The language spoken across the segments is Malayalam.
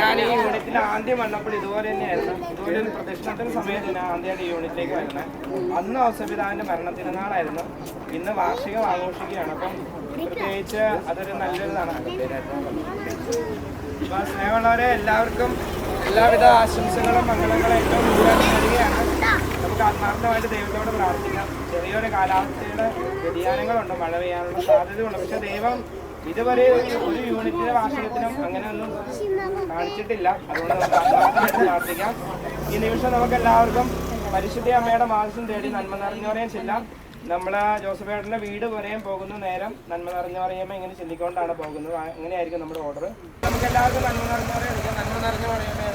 ഞാൻ ഈ യൂണിറ്റിൽ ആദ്യം വന്നപ്പോൾ ഇതുപോലെ തന്നെയായിരുന്നു. ഇതുപോലെ ഒരു പ്രദക്ഷിണത്തിന് സമയത്ത് ഞാൻ ആദ്യമായിട്ട് ഈ യൂണിറ്റിലേക്ക് വരുന്നത്. അന്ന് ഔസപിതാവിൻ്റെ മരണത്തിരുന്നാളായിരുന്നു. ഇന്ന് വാർഷികം ആഘോഷിക്കുകയാണ്. അപ്പം പ്രത്യേകിച്ച് അതൊരു നല്ലൊരിതാണ്. അപ്പം സ്നേഹമുള്ളവരെ, എല്ലാവർക്കും എല്ലാവിധ ആശംസകളും മംഗളങ്ങളും ഏറ്റവും കൂടുതൽ നൽകുകയാണ്. നമുക്ക് ആത്മാർത്ഥമായിട്ട് ദൈവത്തോട് പ്രാർത്ഥിക്കാം. ചെറിയൊരു കാലാവസ്ഥയുടെ വ്യതിയാനങ്ങളുണ്ട്, മഴ പെയ്യാനുള്ള സാധ്യതയുണ്ട്. പക്ഷെ ദൈവം ഇതുവരെ ഒരു യൂണിറ്റിന്റെ വാർഷികത്തിനും അങ്ങനെയൊന്നും കാണിച്ചിട്ടില്ല. അതുകൊണ്ട് നമുക്ക് ആത്മാർത്ഥമായിട്ട് പ്രാർത്ഥിക്കാം. ഈ നിമിഷം നമുക്ക് എല്ലാവർക്കും പരിശുദ്ധ അമ്മയുടെ മാസം തേടി നന്മ നിറഞ്ഞവരെയും ചെല്ലാം. നമ്മൾ ജോസഫേട്ടൻ്റെ വീട് വരെയും പോകുന്ന നേരം നന്മ നിറഞ്ഞു പറയുമ്പോൾ ഇങ്ങനെ ചൊല്ലിക്കൊണ്ടാണ് പോകുന്നത്. അങ്ങനെയായിരിക്കും നമ്മുടെ ഓർഡർ. നമുക്ക് എല്ലാവർക്കും നന്മ നിറഞ്ഞവരെ എടുക്കാം. നന്മ നിറഞ്ഞു പറയുമ്പോൾ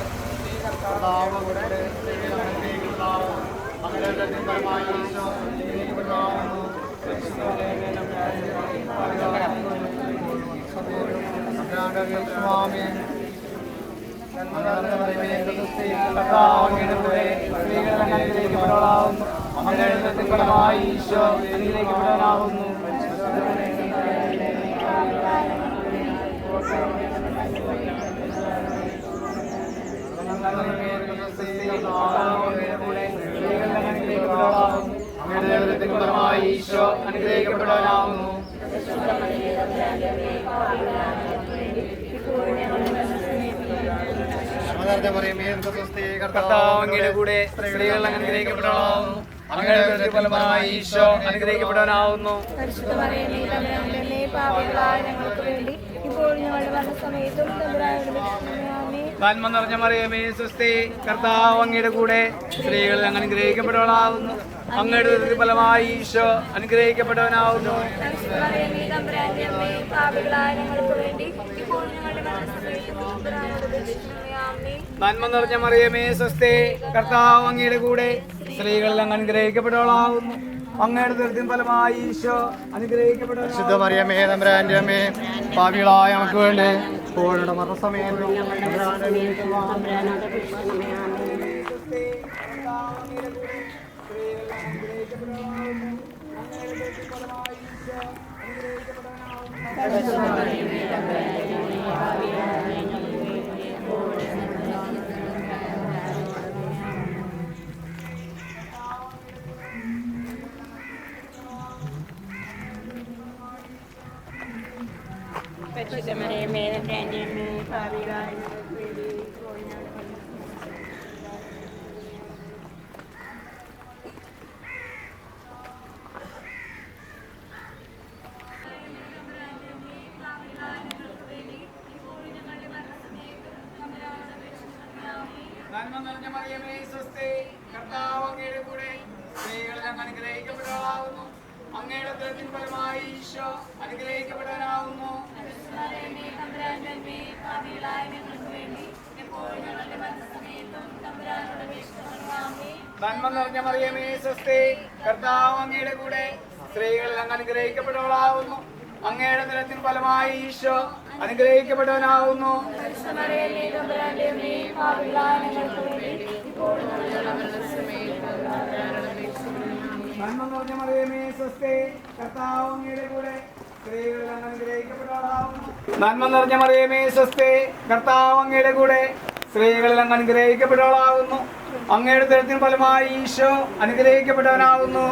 ഈശോ അനുഗ്രഹിക്കപ്പെടാനാവുന്നു. ഈശോ അനുഗ്രഹിക്കപ്പെടാനാവുന്നു. കർത്താവങ്ങയുടെ കൂടെ സ്ത്രീകൾ അനുഗ്രഹിക്കപ്പെടാനാവുന്നു. അങ്ങയുടെ ഫലമായി ഈശോ അനുഗ്രഹിക്കപ്പെടാനാവുന്നു. നന്മ നിറഞ്ഞ മറിയമേ സ്വസ്തി, കർത്താവ് അങ്ങയുടെ കൂടെ സ്ത്രീകൾ അനുഗ്രഹിക്കപ്പെടാനാവുന്നു. അങ്ങയുടെ ഫലമായി ഈശോ അനുഗ്രഹിക്കപ്പെടാനാവുന്നു. നന്മ നിറഞ്ഞ മറിയമേ സ്വസ്തി, കർത്താവ് അങ്ങയുടെ കൂടെ സ്ത്രീകൾ അനുഗ്രഹിക്കപ്പെടാനാവുന്നു. അങ്ങയുടെ ദുരിതം ഫലമായി ഈശോ അനുഗ്രഹിക്കപ്പെടുന്നു. വിശുദ്ധ മറിയമേ തമ്പുരാന്റെ അമ്മേ, പാപികളായ നമുക്ക് വേണ്ടി ഇപ്പോഴും മരണസമയത്തും നന്മ നിറഞ്ഞ മറിയമേ സ്വസ്തി, കർത്താവ് അങ്ങയുടെ കൂടെ സ്ത്രീകൾ അനുഗ്രഹിക്കപ്പെടാനാവുന്നു. അങ്ങയുടെ ഉദരത്തിൻ ഫലമായി ഈശോ അനുഗ്രഹിക്കപ്പെടാനാവുന്നു. നന്മ നിറഞ്ഞ മറിയമേ സ്വസ്തി, കർത്താവ് അങ്ങയുടെ കൂടെ സ്ത്രീകൾ അനുഗ്രഹിക്കപ്പെടാനാവുന്നു. അങ്ങയുടെ ഉദരത്തിൻ ഫലമായി ഈശോ അനുഗ്രഹിക്കപ്പെടാനാവുന്നു. നന്മ നിറഞ്ഞ മറിയമേ സ്വസ്തി, കർത്താവ് അങ്ങയുടെ കൂടെ സ്ത്രീകൾ അനുഗ്രഹിക്കപ്പെടാനാവുന്നു. നന്മ നിറഞ്ഞ മറിയമേ സ്വസ്തി, കർത്താവ് അങ്ങയുടെ കൂടെ സ്ത്രീകളിൽ അനുഗ്രഹിക്കപ്പെടാനാവുന്നു. അങ്ങയുടെ ഉദരത്തിൻ ഫലമായി ഈശോ അനുഗ്രഹിക്കപ്പെടാനാവുന്നു.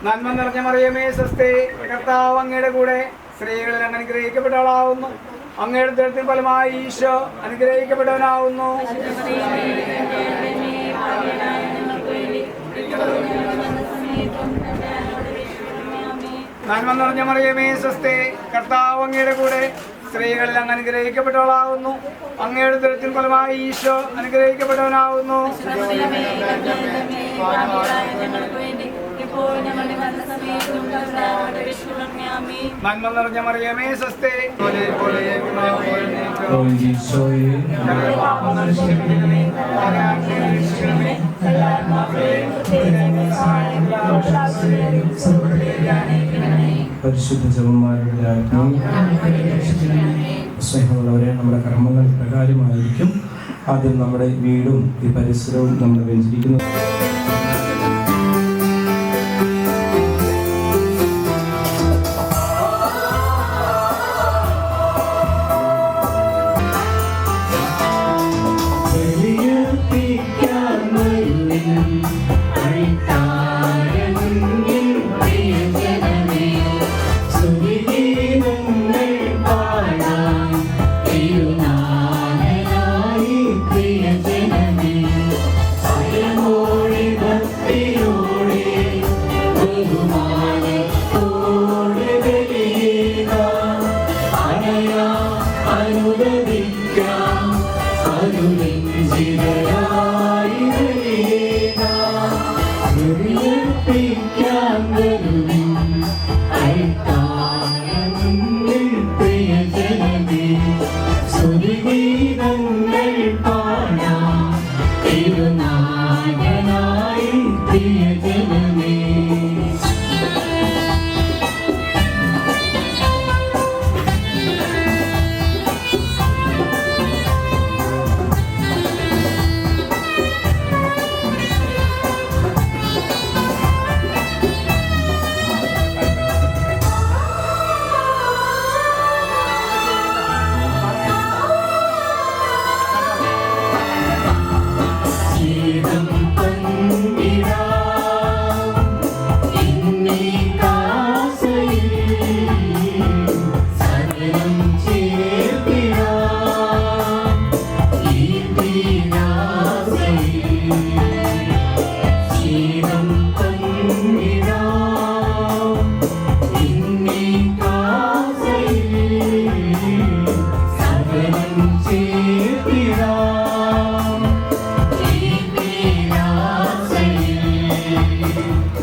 നന്മ നിറഞ്ഞ മറിയമേ സ്വസ്തി, കർത്താവ് അങ്ങയുടെ കൂടെ സ്ത്രീകളിൽ അനുഗ്രഹിക്കപ്പെടാനാവുന്നു. അങ്ങയുടെ ഉദരത്തിൻ ഫലമായി ഈശോ അനുഗ്രഹിക്കപ്പെടാനാവുന്നു. നന്മ നിറഞ്ഞ മറിയമേ സ്വസ്തി, കർത്താവ് അങ്ങയുടെ കൂടെ സ്ത്രീകളിൽ അനുഗ്രഹിക്കപ്പെട്ടവളാവുന്നു. അങ്ങയുടെ ഉദരത്തിൻ ഫലമായി ഈശോ അനുഗ്രഹിക്കപ്പെട്ടവനാവുന്നു. നന്മ നിറഞ്ഞ മറിയമേ സ്വസ്തി, പരിശുദ്ധ ജപമാരുടെ സ്നേഹമുള്ളവരെ, നമ്മുടെ കർമ്മങ്ങൾ പ്രകാരമായിരിക്കും. ആദ്യം നമ്മുടെ വീടും ഈ പരിസരവും നമ്മൾ വെഞ്ചരിക്കുന്നു.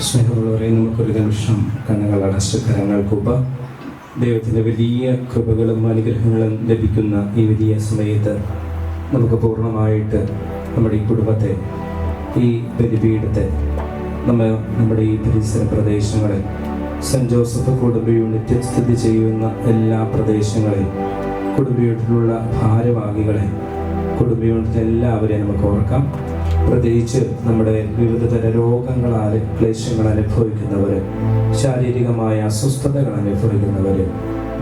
സ്നേഹമുള്ളവരെ, നമുക്കൊരു നിമിഷം കണ്ണുകൾ അടച്ച് കരങ്ങൾ കൂപ്പ. ദൈവത്തിൻ്റെ വലിയ കൃപകളും അനുഗ്രഹങ്ങളും ലഭിക്കുന്ന ഈ വലിയ സമയത്ത് നമുക്ക് പൂർണ്ണമായിട്ട് നമ്മുടെ ഈ കുടുംബത്തെ, ഈ ബലിപീഠത്തെ, നമ്മുടെ ഈ പരിസര പ്രദേശങ്ങളെ, സെൻറ്റ് ജോസഫ് കുടുംബ യൂണിറ്റ് സ്ഥിതി ചെയ്യുന്ന എല്ലാ പ്രദേശങ്ങളെയും, കുടുംബ യൂണിറ്റിലുള്ള ഭാരവാഹികളെ, കുടുംബ യൂണിറ്റ് എല്ലാവരെയും നമുക്ക് ഓർക്കാം. പ്രത്യേകിച്ച് നമ്മുടെ വിവിധ തര രോഗങ്ങളാൽ ക്ലേശങ്ങൾ അനുഭവിക്കുന്നവർ, ശാരീരികമായ അസ്വസ്ഥതകൾ അനുഭവിക്കുന്നവർ,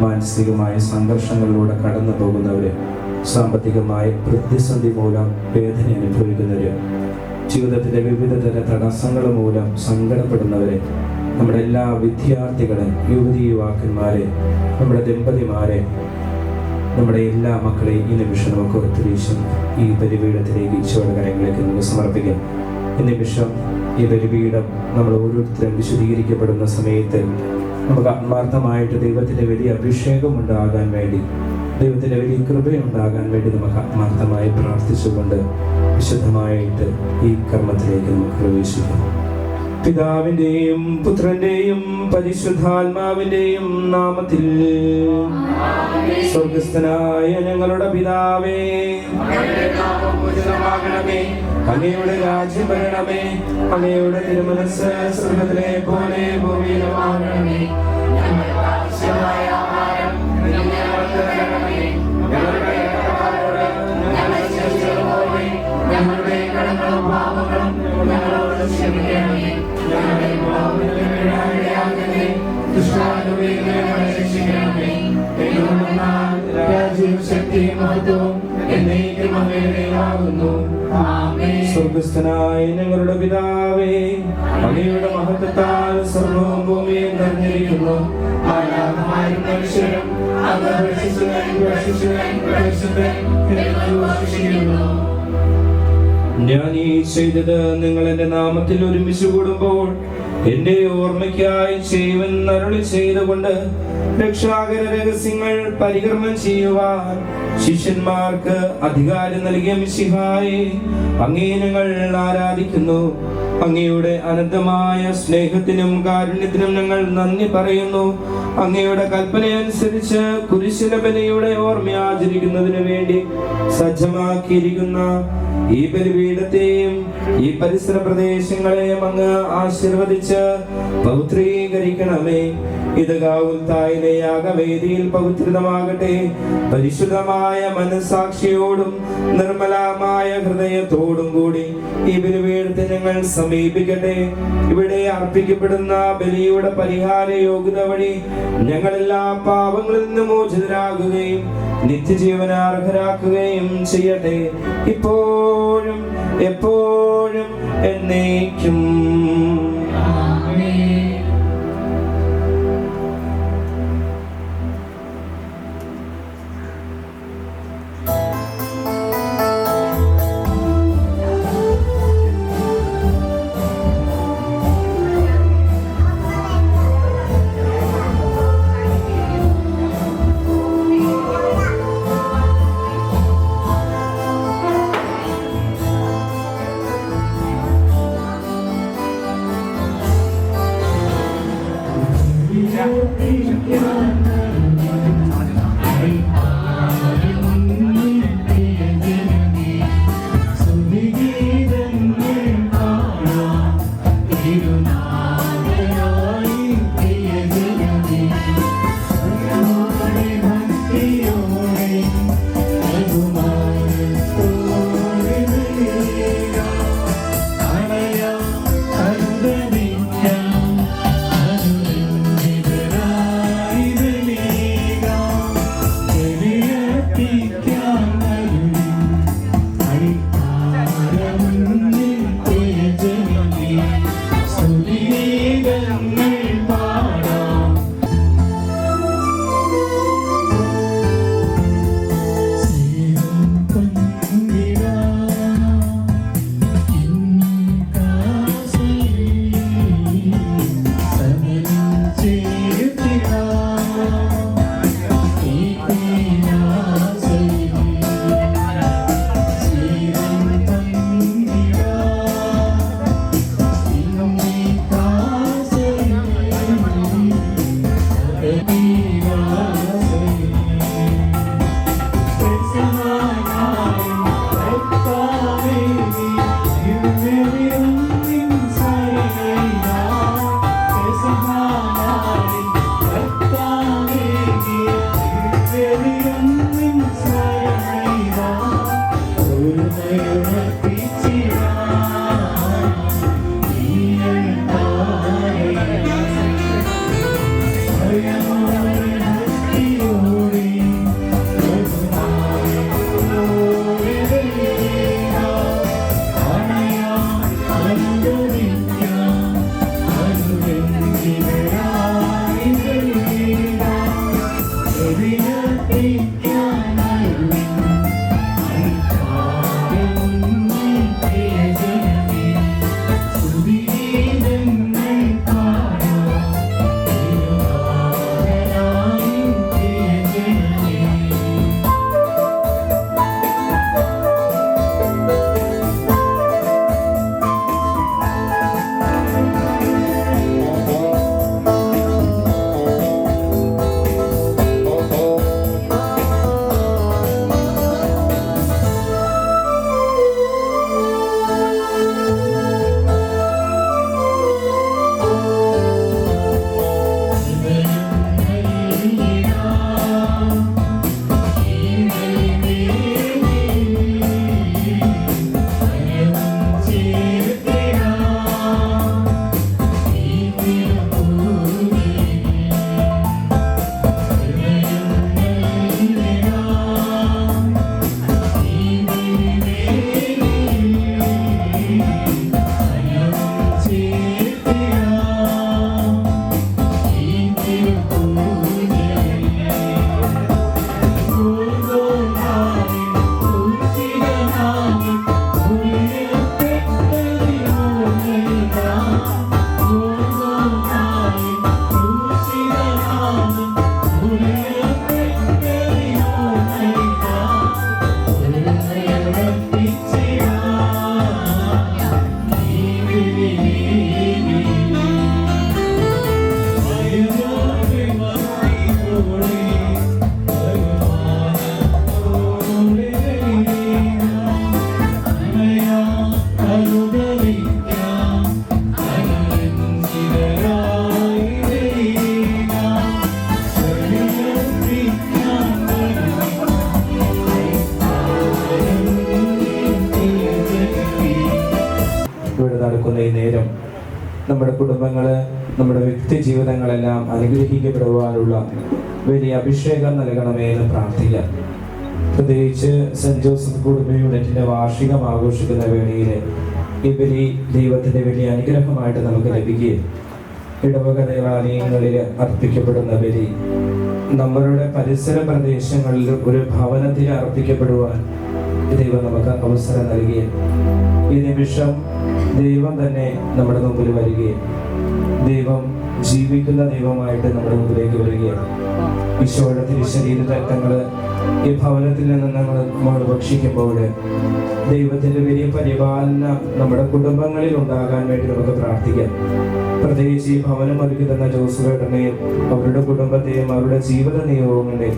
മാനസികമായ സംഘർഷങ്ങളിലൂടെ കടന്നു പോകുന്നവർ, സാമ്പത്തികമായ പ്രതിസന്ധി മൂലം വേദന അനുഭവിക്കുന്നവർ, ജീവിതത്തിലെ വിവിധ തര തടസ്സങ്ങൾ മൂലം സങ്കടപ്പെടുന്നവരെ, നമ്മുടെ എല്ലാ വിദ്യാർത്ഥികളെ, യുവതീ-യുവാക്കന്മാരെ, നമ്മുടെ ദമ്പതിമാരെ, നമ്മുടെ എല്ലാ മക്കളെയും ഈ നിമിഷം നമുക്ക് ഒത്തുവീശം ഈ ബലിപീഠത്തിലേക്ക് ഈശോയുടെ കരങ്ങളിലേക്ക് നമുക്ക് സമർപ്പിക്കാം. ഈ നിമിഷം ഈ ബലിപീഠം നമ്മൾ ഓരോരുത്തരും വിശദീകരിക്കപ്പെടുന്ന സമയത്ത് നമുക്ക് ആത്മാർത്ഥമായിട്ട് ദൈവത്തിൻ്റെ വലിയ അഭിഷേകം ഉണ്ടാകാൻ വേണ്ടി, ദൈവത്തിൻ്റെ വലിയ കൃപയുണ്ടാകാൻ വേണ്ടി നമുക്ക് ആത്മാർത്ഥമായി പ്രാർത്ഥിച്ചുകൊണ്ട് വിശുദ്ധമായിട്ട് ഈ കർമ്മത്തിലേക്ക് നമുക്ക് പ്രവേശിക്കാം. പിതാവിന്റെയും പുത്രന്റെയും പരിശുദ്ധാത്മാവിന്റെയും നാമത്തിൽ. സ്വർഗസ്ഥനായ ഞങ്ങളുടെ പിതാവേ, അങ്ങയുടെ രാജ്യം വരണമേ, അങ്ങയുടെ തിരുമനസ്സ് സ്വർഗ്ഗത്തിലെ പോലെ ഭൂമിയിലുമാകണമേ. ഞങ്ങളുടെ കടങ്ങളും പാപങ്ങളും ഞങ്ങളോട് ക്ഷമിക്കണമേ. സ്വർഗസ്ഥനായ ഞങ്ങളുടെ പിതാവേ, അങ്ങയുടെ മഹത്വത്താൽ സ്വർഗ്ഗവും ഭൂമിയും നിറഞ്ഞിരിക്കുന്നു. മനുഷ്യരും ഞാൻ ഈ ചെയ്തത് നിങ്ങൾ എന്റെ നാമത്തിൽ ഒരുമിച്ച് കൂടുമ്പോൾ എന്റെ ഓർമ്മയ്ക്കായി ചെയ്യുമെന്ന് അരുളി ചെയ്തുകൊണ്ട് രക്ഷാകര രഹസ്യങ്ങൾ പരികർമ്മം ചെയ്യുവാൻ ശിഷ്യന്മാർക്ക് അധികാരം നൽകിയ മിശിഹായെ അങ്ങേ ഞങ്ങൾ ആരാധിക്കുന്നു. അങ്ങയുടെ അനന്തമായ സ്നേഹത്തിനും കാരുണ്യത്തിനും ഞങ്ങൾ നന്ദി പറയുന്നു. അങ്ങയുടെ കൽപ്പനയനുസരിച്ച് കുരിശിലെ ബലിയുടെ ഓർമ്മ ആചരിക്കുന്നതിന് വേണ്ടി സജ്ജമാക്കിയിരിക്കുന്ന ഈ ബലിപീഠത്തെയും ഈ പരിസര പ്രദേശങ്ങളെയും അങ്ങ് ആശീർവദിച്ച് പവിത്രീകരിക്കണമേ. ഇത് കാവുൽത്തായിലെ യാഗവേദിയിൽ പവിത്രമാകട്ടെ. പരിശുദ്ധമായ മനസ്സാക്ഷിയോടും നിർമ്മലമായ ഹൃദയത്തോടും കൂടി ഈ ബലിപീഠത്തെ ഞങ്ങൾ സമീപിക്കട്ടെ. ഇവിടെ അർപ്പിക്കപ്പെടുന്ന ബലിയുടെ പരിഹാര യോഗ്യത വഴി ഞങ്ങൾ എല്ലാ പാപങ്ങളിൽ നിന്ന് മോചിതരാകുകയും നിത്യജീവന അർഹരാക്കുകയും ചെയ്യട്ടെ, ഇപ്പോഴും എപ്പോഴും എന്നേക്കും. നടക്കുന്ന ഈ നേരം നമ്മുടെ കുടുംബങ്ങൾ, നമ്മുടെ വ്യക്തി ജീവിതങ്ങളെല്ലാം അനുഗ്രഹിക്കപ്പെടുവാനുള്ള വലിയ അഭിഷേകം നൽകണമേ എന്ന് പ്രാർത്ഥിക്കാം. പ്രത്യേകിച്ച് സെന്റ് ജോസഫ് കുടുംബ യൂണിറ്റിന്റെ വാർഷികം ആഘോഷിക്കുന്ന വേളയിൽ ഈ ബലി ദൈവത്തിന്റെ വലിയ അനുഗ്രഹമായിട്ട് നമുക്ക് ലഭിക്കുകയും ഇടവക ദേവാലയങ്ങളിൽ അർപ്പിക്കപ്പെടുന്ന ബലി നമ്മളുടെ പരിസര പ്രദേശങ്ങളിൽ ഒരു ഭവനത്തിൽ അർപ്പിക്കപ്പെടുവാൻ ദൈവം നമുക്ക് അവസരം നൽകുകയും ഈ നിമിഷം ദൈവം തന്നെ നമ്മുടെ മുമ്പിൽ വരികയും ദൈവം ജീവിക്കുന്ന ദൈവമായിട്ട് നമ്മുടെ മുമ്പിലേക്ക് വരികയും ഈശോയുടെ തിരുശരീര രക്തങ്ങൾ ഈ ഭവനത്തിൽ നിന്ന് നമ്മൾ ഭക്ഷിക്കുമ്പോൾ ദൈവത്തിന്റെ വലിയ പരിപാലനം നമ്മുടെ കുടുംബങ്ങളിൽ ഉണ്ടാകാൻ വേണ്ടി നമുക്ക് പ്രാർത്ഥിക്കാം. പ്രത്യേകിച്ച് ഈ ഭവനം ഒരുക്കി തന്ന ജോസുവേട്ടനെയും അവരുടെ കുടുംബത്തെയും അവരുടെ ജീവിത നിയോഗങ്ങളെയും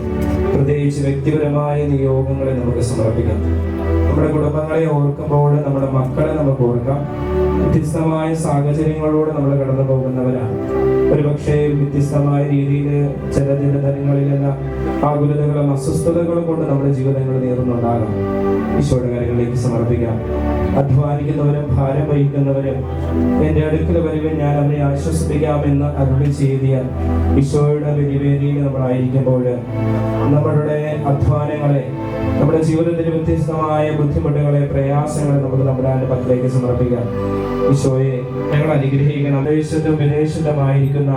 പ്രത്യേകിച്ച് വ്യക്തിപരമായ നിയോഗങ്ങളെ നമുക്ക് സമർപ്പിക്കാം. നമ്മുടെ കുടുംബങ്ങളെ ഓർക്കുമ്പോൾ നമ്മുടെ മക്കളെ നമുക്ക് ഓർക്കാം. വ്യത്യസ്തമായ സാഹചര്യങ്ങളോട് നമ്മൾ കടന്നു പോകുന്നവരാണ്. ഒരുപക്ഷെ വ്യത്യസ്തമായ രീതിയിൽ ചില ദിനതരങ്ങളിലെല്ലാം ആകുലതകളും അസ്വസ്ഥതകളും കൊണ്ട് നമ്മുടെ ജീവിതങ്ങൾ നേർന്നുണ്ടാകാം. ഈശോയുടെ കാര്യങ്ങളിലേക്ക് സമർപ്പിക്കാം. അധ്വാനിക്കുന്നവരും ഭാരം വഹിക്കുന്നവരും എൻ്റെ അടുക്കൽ വരുവാൻ ഞാൻ അവരെ ആശ്വസിപ്പിക്കാമെന്ന് അരുളി ചെയ്തിയ ഈശോയുടെ ബലിവേദിയിൽ നമ്മളായിരിക്കുമ്പോൾ നമ്മളുടെ അധ്വാനങ്ങളെ, നമ്മുടെ ജീവിതത്തിൽ വ്യത്യസ്തമായ ബുദ്ധിമുട്ടുകളെ, പ്രയാസങ്ങളെ നമുക്ക് നമ്മുടെ പക്കലേക്ക് സമർപ്പിക്കാം. ഈശോയെ ഞങ്ങൾ അനുഗ്രഹിക്കണം. ദേശത്തും വിദേശത്തുമായിരിക്കുന്ന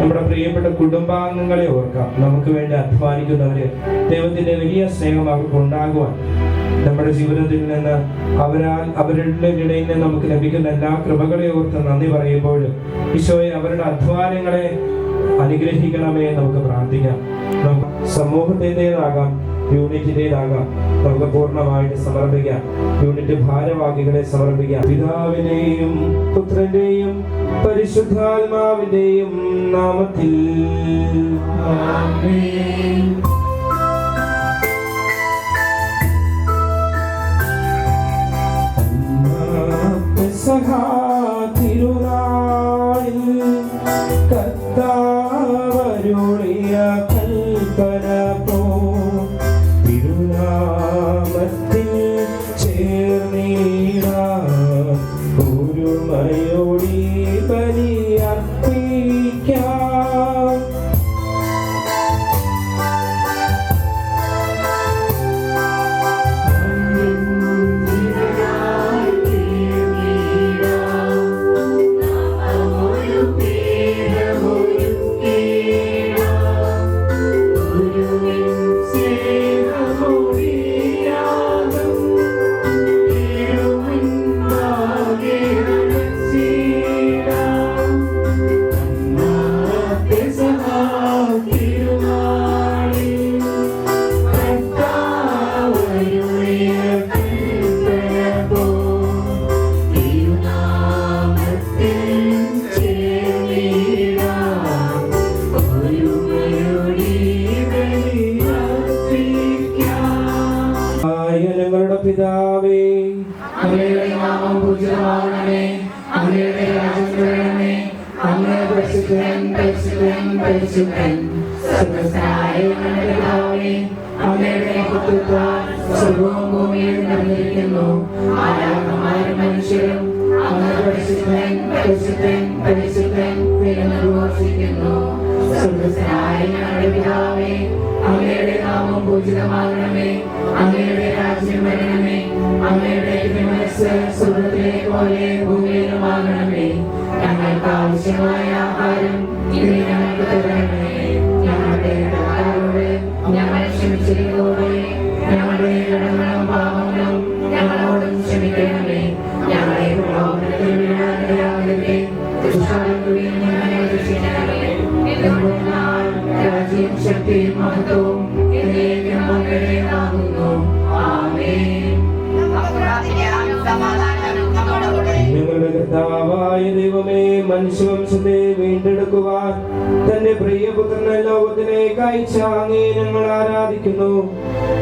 നമ്മുടെ പ്രിയപ്പെട്ട കുടുംബാംഗങ്ങളെ ഓർക്കാം. നമുക്ക് വേണ്ടി അധ്വാനിക്കുന്നവര് ദൈവത്തിന്റെ വലിയ സ്നേഹം അവർക്ക് ഉണ്ടാകുവാൻ നമ്മുടെ ജീവിതത്തിൽ നിന്ന് അവരുടെ ഇടയിൽ നിന്ന് നമുക്ക് ലഭിക്കുന്ന എല്ലാ കൃപകളെ ഓർത്ത് നന്ദി പറയുമ്പോൾ ഈശോയെ അവരുടെ അധ്വാനങ്ങളെ അനുഗ്രഹിക്കണമേ നമുക്ക് പ്രാർത്ഥിക്കാം. നമുക്ക് സമൂഹത്തിൻ്റെതാകാം, യൂണിറ്റിൻ്റെതാകാം, നമുക്ക് പൂർണ്ണമായിട്ട് സമർപ്പിക്കാം. യൂണിറ്റ് ഭാരവാഹികളെ സമർപ്പിക്കാം. പിതാവിനെയും പുത്രന്റെയും പരിശുദ്ധാത്മാവിന്റെയും നാമത്തിൽ ആമേൻ. തിരുനാളിൽ കർത്താവരുളിയ കൽപ്പന പോ തിരുനാമത്തിൽ ചേർന്നിടുവാൻ ചേർന്നിടാം ഒരു മയോടി ബലിയർപ്പിക്കാം. ഞങ്ങളുടെ പിതാവേ, അങ്ങയുടെ നാമം പൂജിതമാകണമേ, അങ്ങയുടെ രാജ്യം വരണമേ, അങ്ങ് പരിശുദ്ധൻ പരിശുദ്ധൻ പരിശുദ്ധൻ. സ്വർഗ്ഗസ്ഥനായ ഞങ്ങളുടെ പിതാവേ, അങ്ങയുടെ മഹത്വത്താൽ സ്വർഗ്ഗവും ഭൂമിയും നിറഞ്ഞിരിക്കുന്നു. മാലാഖമാരും മനുഷ്യരും അങ്ങ് പരിശുദ്ധൻ പരിശുദ്ധൻ പരിശുദ്ധൻ എന്ന് ഘോഷിക്കുന്നു. സ്വർഗ്ഗസ്ഥനായ ഞങ്ങളുടെ പിതാവേ, അങ്ങയുടെ നാമം പൂജിതമാകണമേ, അങ്ങയുടെ രാജ്യം വരണമേ, അങ്ങയുടെ മനസ്സ് സ്വർഗ്ഗത്തിലെ പോലെ ഭൂമിയിലുമാകണമേ. ഞങ്ങൾക്ക് ആവശ്യമായ ആഹാരം ഇന്ന് ഞങ്ങൾക്ക് തരണമേ. ഞങ്ങളുടെ കടക്കാരോട് ഞങ്ങൾ ക്ഷമിച്ചതുപോലെ ഞങ്ങളുടെ കടങ്ങളും പാപങ്ങളും ഞങ്ങളോടും ക്ഷമിക്കണമേ. ഞങ്ങളെ പ്രലോഭനത്തിൽ വീഴാനിടയാകരുതേ, ദുഷ്ടാരൂപിയിൽ നിന്ന് ഞങ്ങളെ രക്ഷിക്കണമേ. എന്തുകൊണ്ടെന്നാൽ രാജ്യവും ശക്തിയും മഹത്വവും എന്നേക്കും അങ്ങയുടേതാകുന്നു. ആമേൻ. ഞങ്ങളുടെ കർത്താവായ ദൈവമേ, മനുഷ്യവംശത്തെ വീണ്ടെടുക്കുവാൻ തന്റെ പ്രിയപുത്രനെ ലോകത്തിലേക്ക് അയച്ച അങ്ങേ ഞങ്ങൾ ആരാധിക്കുന്നു.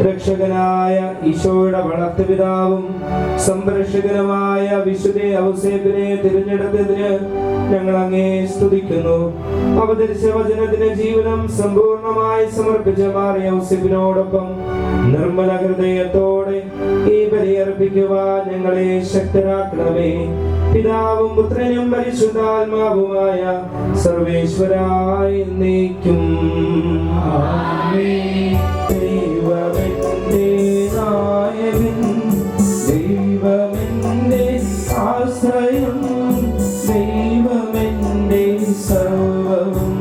രക്ഷകനായ ഈശോയുടെ വളർത്തുപിതാവും സംരക്ഷകനുമായ വിശുദ്ധ ഔസേപ്പിനെ തിരഞ്ഞെടുത്തതിന് ഞങ്ങൾ അങ്ങേ സ്തുതിക്കുന്നു. അവതരിച്ച വചനത്തിന് ജീവിതം സമ്പൂർണമായി സമർപ്പിച്ച മാറിയ ഔസേപ്പിനോടൊപ്പം നിർമ്മല ഹൃദയത്തോടെ ഈ ബലിയർപ്പിക്കുവാൻ ഞങ്ങളെ ശക്തരാക്കണമേ. പിതാവും പുത്രനും പരിശുദ്ധാത്മാവുമായ സർവേശ്വരായ എന്നേക്കും ആമേൻ. ദൈവമെന്റെ നായകൻ, ദൈവമെന്റെ ആശ്രയം, ദൈവമെന്റെ സർവ്വവും.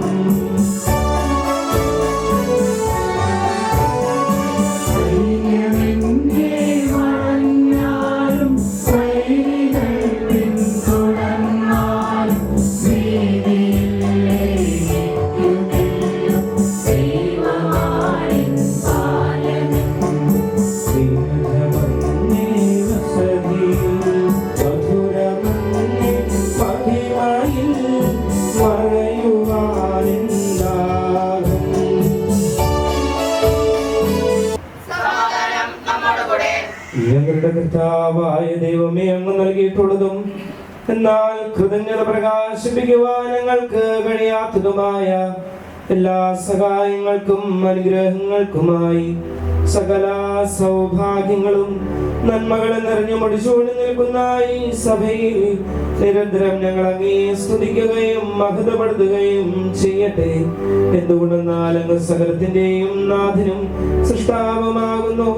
ഞങ്ങളുടെ കർത്താവായ ദൈവമേ, അങ്ങ് നൽകിയിട്ടുള്ളതും എന്നാൽ കൃതജ്ഞത പ്രകാശിപ്പിക്കുവാൻ ഞങ്ങൾക്ക് കഴിയാത്തതുമായ എല്ലാ സഹായങ്ങൾക്കും അനുഗ്രഹങ്ങൾക്കുമായി സകല സൗഭാഗ്യങ്ങളും നന്മകളും നിറഞ്ഞു മുടിച്ചോടി നിൽക്കുന്ന ഈ സഭയിൽ നിരന്തരം ഞങ്ങൾ അങ്ങേ സ്തുതിക്കുകയും മഹത്വപ്പെടുത്തുകയും ചെയ്യട്ടെ. എന്തുകൊണ്ടെന്നാൽ അങ്ങ് സകലത്തിന്റെയും നാഥനും സൃഷ്ടാവുമാകുന്നു.